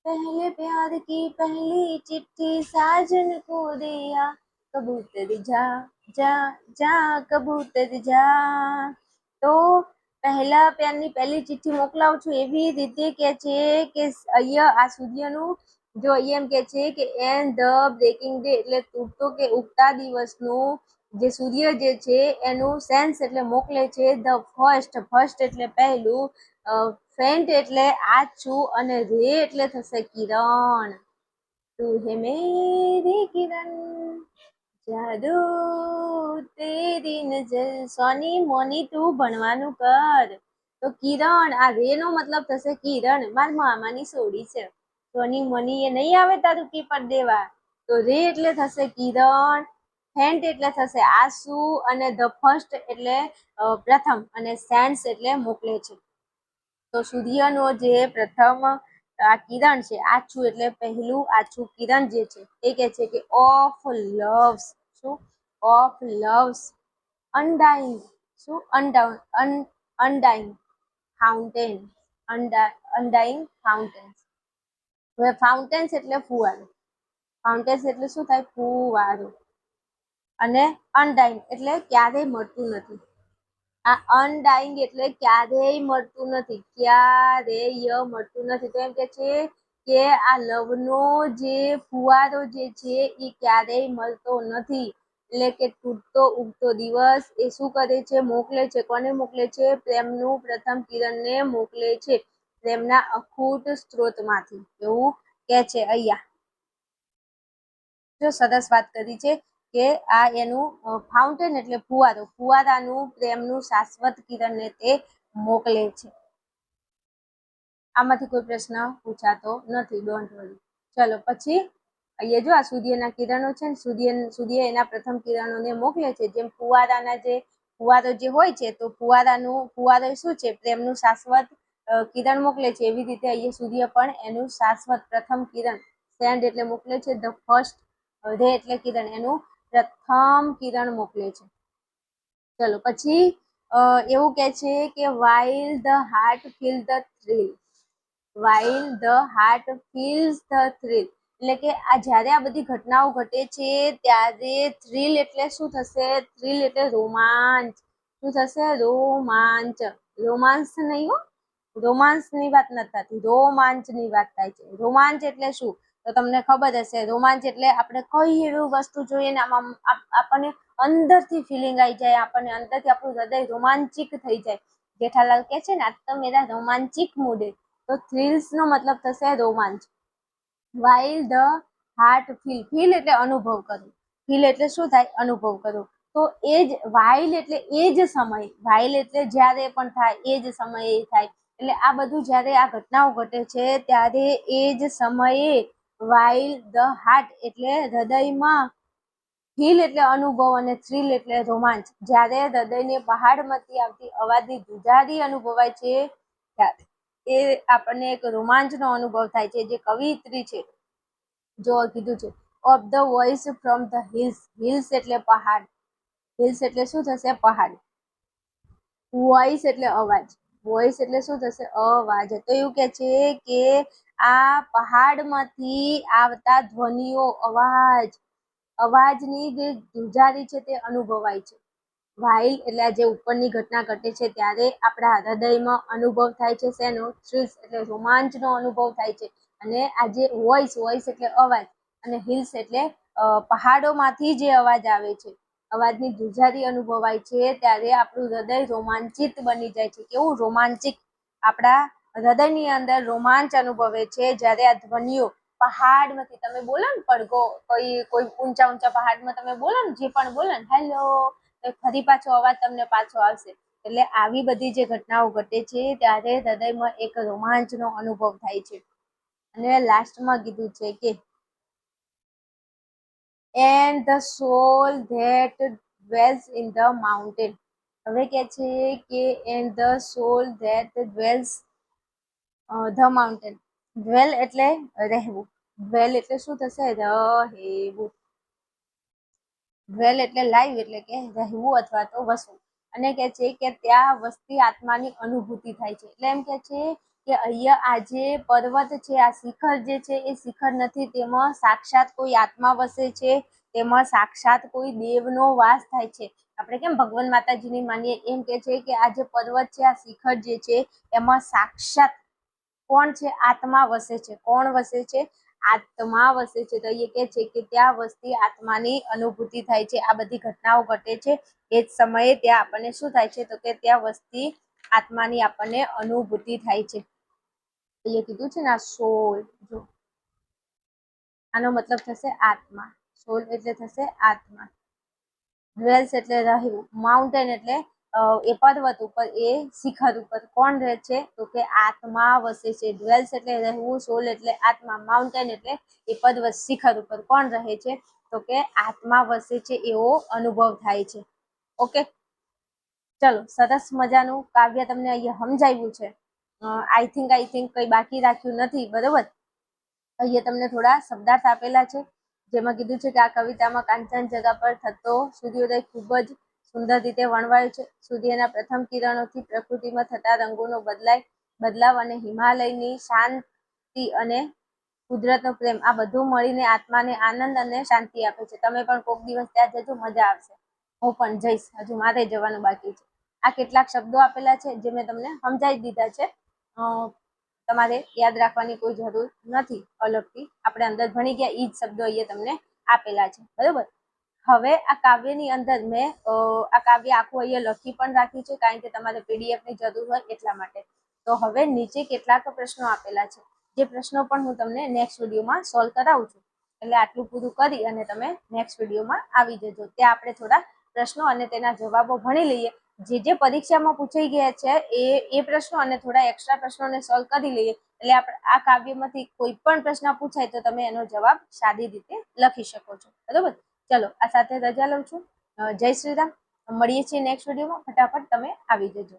पहले प्यार की पहली चिट्ठी साजन को दिया, कबूतर जा जा जा कबूतर जा। તો પહેલા પ્યારની પહેલી ચિઠ્ઠી મોકલાવું છું એવી રીતે કે છે કે અહીંયા આ સૂર્યનું જો અહીંયા એમ કે છે કે એન્ડ ધ બ્રેકિંગ ડે એટલે તૂટતો કે ઉગતા દિવસનું જે સૂર્ય જે છે એનું સેન્સ એટલે મોકલે છે ધ ફર્સ્ટ એટલે પહેલું, ફેન્ટ એટલે આછું અને રે એટલે થશે કિરણ. તું હે મેરી કિરણ જાદુ તેરી નજર, સોની મોની તું ભણવાનું કર. તો કિરણ આ રે નો મતલબ થશે કિરણ. મારી મામાની સોડી છે, સોની મોની એ નહીં આવે તારું પેપર દેવા. તો રે એટલે થશે કિરણ, ફેન્ટ એટલે થશે આંસુ અને ધ ફર્સ્ટ એટલે પ્રથમ અને સેન્સ એટલે મોકલે છે. તો સૂર્યનો જે પ્રથમ આ કિરણ છે આછું એટલે પહેલું આછું કિરણ જે છે એ કહે છે કે ઓફ લવ્સ, શું ઓફ લવ્સ અનડાઇંગ, શું અનડાઇંગ ફાઉન્ટેન, અનડાઇંગ ફાઉન્ટેન્સ. હવે ફાઉન્ટેન્સ એટલે ફુવારો, ફાઉન્ટેન્સ એટલે શું થાય ફુવારો, અને અનડાઇંગ એટલે ક્યારેય મળતું નથી. આ અનડાઇંગ એટલે ક્યારેય મળતું નથી, ક્યારેય મળતું નથી. તો એમ કે છે કે આ લવનો જે ફુવારો જે છે એ ક્યારેય મળતો નથી. એટલે કે તૂટતો ઉગતો દિવસ એ શું કરે છે મોકલે છે, કોને મોકલે છે પ્રેમનું પ્રથમ કિરણને મોકલે છે, પ્રેમના અખૂટ સ્ત્રોતમાંથી, એવું કે છે અહીંયા. જો સરસ વાત કરી છે કે આ એનું ફાઉન્ટેન એટલે ફુવારો, ફુવારાનું પ્રેમનું શાશ્વત કિરણને તે મોકલે છે. આમાંથી કોઈ પ્રશ્ન પૂછાતો નથી, ડોન્ટ વરી. ચલો પછી અહીંયા જો આ સૂર્યના કિરણો છે ને, સૂર્ય એના પ્રથમ કિરણોને મોકલે છે. જેમ ફુવારાના જે ફુવારો જે હોય છે તો ફુવારો શું છે પ્રેમનું શાશ્વત કિરણ મોકલે છે, એવી રીતે અહીંયા સૂર્ય પણ એનું શાશ્વત પ્રથમ કિરણ સેન્ડ એટલે મોકલે છે, ધ ફર્સ્ટ રે એટલે કિરણ એનું પ્રથમ કિરણ મોકલે છે. ચલો પછી એવું કે છે કે while the heart feels the thrill, while the heart feels the thrill એટલે કે આ જ્યારે આ બધી ઘટનાઓ ઘટે છે ત્યારે થ્રિલ એટલે શું થશે, થ્રિલ એટલે રોમાંચ, શું થશે રોમાંચ, રોમાંસ નહીં હો, રોમાંસની વાત નથી થતી, રોમાંચની વાત થાય છે. રોમાંચ એટલે શું તો તમને ખબર હશે, રોમાંચ એટલે આપણે કઈ એવી વસ્તુ જોઈએ ને આમાં આપણને અંદરથી ફિલિંગ આવી જાય, આપણને અંદરથી આપણું હૃદય રોમાંચિત થઈ જાય. જેઠાલાલ કે છે ને આજ તો મેરા રોમાંચિક મૂડ, તો થ્રિલ્સ નો મતલબ થશે રોમાંચ. while the heart feel એટલે અનુભવ કરવું, ફીલ એટલે શું થાય અનુભવ કરવો. તો એ જ while એટલે એ જ સમય, while એટલે જ્યારે પણ થાય એ જ સમયે થાય. એટલે આ બધું જ્યારે આ ઘટનાઓ ઘટે છે ત્યારે એ જ સમયે while the heart એટલે હૃદયમાં, ફીલ એટલે અનુભવ અને થ્રિલ એટલે રોમાંચ, જ્યારે હૃદયને પહાડમાંથી આવતી અવાજની ધ્રુજારી અનુભવાય છે ત્યારે એ આપણને એક રોમાંચનો અનુભવ થાય છે. જે કવિયત્રી છે જો કીધું છે of the voice from the hills, hills એટલે પહાડ, હિલ્સ એટલે શું થશે પહાડ, વોઇસ એટલે અવાજ, વોઇસ એટલે શું થશે અવાજ. તો એવું કે છે કે આ પહાડમાંથી આવતા ધ્વનિઓ, અવાજની જે ધ્રુજારી છે તે અનુભવાય છે. while એટલે જે ઉપરની ઘટના ઘટે છે ત્યારે આપણા હૃદયમાં અનુભવ થાય છે શેનો, થ્રિલ્સ એટલે રોમાંચનો અનુભવ થાય છે. અને આ જે વોઇસ એટલે અવાજ અને હિલ્સ એટલે પહાડોમાંથી જે અવાજ આવે છે, અવાજની ધ્રુજારી અનુભવાય છે ત્યારે આપણું હૃદય રોમાંચિત બની જાય છે. કેવું રોમાંચિક, આપણા હૃદયની અંદર રોમાંચ અનુભવે છે જ્યારે આ ધ્વનિઓ પહાડમાંથી, તમે બોલો ને પડઘો, કોઈ ઊંચા પહાડમાં તમે બોલો ને, જે પણ બોલો ને હેલો, તો ફરી પાછો અવાજ તમને પાછો આવશે. એટલે આવી બધી જે ઘટનાઓ ઘટે છે ત્યારે હૃદયમાં એક રોમાંચનો અનુભવ થાય છે. અને લાસ્ટમાં કીધું છે કે and the soul that dwells in the mountain. હવે કે છે કે and the soul that dwells the mountain, dwell એટલે રહેવું, dwell એટલે શું થશે રહેવું, dwell એટલે લાઈવ એટલે કે રહેવું અથવા તો વસવું. અને કે છે કે ત્યાં વસતી આત્માની અનુભૂતિ થાય છે. એટલે એમ કે છે કે અહીંયા આ જે પર્વત છે, આ શિખર જે છે એ શિખર નથી, તેમાં સાક્ષાત કોઈ આત્મા વસે છે, તેમાં સાક્ષાત કોઈ દેવનો વાસ થાય છે. આપણે કેમ ભગવાન માતાજીની માનીએ એમ કે છે કે આ જે પર્વત છે, આ શિખર જે છે એમાં સાક્ષાત કોણ છે? આત્મા વસે છે. કોણ વસે છે? આત્મા વસે છે. તો એ કે છે કે ત્યાં વસતી આત્માની અનુભૂતિ થાય છે. આ બધી ઘટનાઓ ઘટે છે એ જ સમયે ત્યાં આપણને શું થાય છે? તો કે ત્યાં વસતી આત્માની આપણને અનુભૂતિ થાય છે. એ કીધું છે ને આ સોલ, જો આનો મતલબ થશે આત્મા. સોલ એટલે થશે આત્મા. ડ્વેલ્સ એટલે રહેવું. માઉન્ટેન એટલે એ પર્વત ઉપર, એ શિખર ઉપર કોણ રહે છે? તો કે આત્મા વસે છે. ડ્વેલ્સ એટલે રહેવું, સોલ એટલે આત્મા, માઉન્ટેન એટલે એ પર્વત શિખર ઉપર કોણ રહે છે? તો કે આત્મા વસે છે એવો અનુભવ થાય છે. ઓકે, ચલો, સરસ મજાનું કાવ્ય તમને અહીંયા સમજાવ્યું છે. આઈ થિંક કઈ બાકી રાખ્યું નથી, બરોબર? અહીંયા તમને થોડા શબ્દાર્થ આપેલા છે, જેમાં કીધું છે કે આ કવિતામાં કાંચનજંઘા પર થતો સૂર્યોદય ખૂબ જ સુંદર રીતે વર્ણવાયો છે. સૂર્યના પ્રથમ કિરણોથી પ્રકૃતિમાં થતા રંગોનો બદલાવ અને હિમાલયની શાંતિ અને કુદરતનો પ્રેમ, આ બધું મળીને આત્માને આનંદ અને શાંતિ આપે છે. તમે પણ કોઈક દિવસ ત્યાં જજો, મજા આવશે. હું પણ જઈશ, હજુ મારે જવાનું બાકી છે. આ કેટલાક શબ્દો આપેલા છે જે મેં તમને સમજાવી દીધા છે. તમારે યાદ રાખવાની કોઈ જરૂર નથી અલગથી. આપણે અંદર ભણી ગયા એ જ શબ્દો અહીંયા તમને આપેલા છે, બરોબર? હવે આ કાવ્યની અંદર મેં આ કાવ્ય આખું અહીંયા લખી પણ રાખ્યું છે, કારણ કે તમારે PDF ની જરૂર હોય એટલા માટે. તો હવે નીચે કેટલાક પ્રશ્નો આપેલા છે, જે પ્રશ્નો પણ હું તમને નેક્સ્ટ વિડીયોમાં સોલ્વ કરાવું છું. એટલે આટલું પૂરું કરી અને તમે નેક્સ્ટ વિડીયોમાં આવી જજો. ત્યાં આપણે થોડા પ્રશ્નો અને તેના જવાબો ભણી લઈએ. જે પરીક્ષામાં પૂછાઈ ગયા છે એ પ્રશ્નો અને થોડા એક્સ્ટ્રા પ્રશ્નોને સોલ્વ કરી લઈએ, એટલે આપણે આ કાવ્યમાંથી કોઈ પણ પ્રશ્ન પૂછાય તો તમે એનો જવાબ સાદી રીતે લખી શકો છો, બરોબર? ચલો, આ સાથે રજા લઉં છું. જય શ્રી રામ. મળીએ છીએ નેક્સ્ટ વિડીયોમાં. ફટાફટ તમે આવી જજો.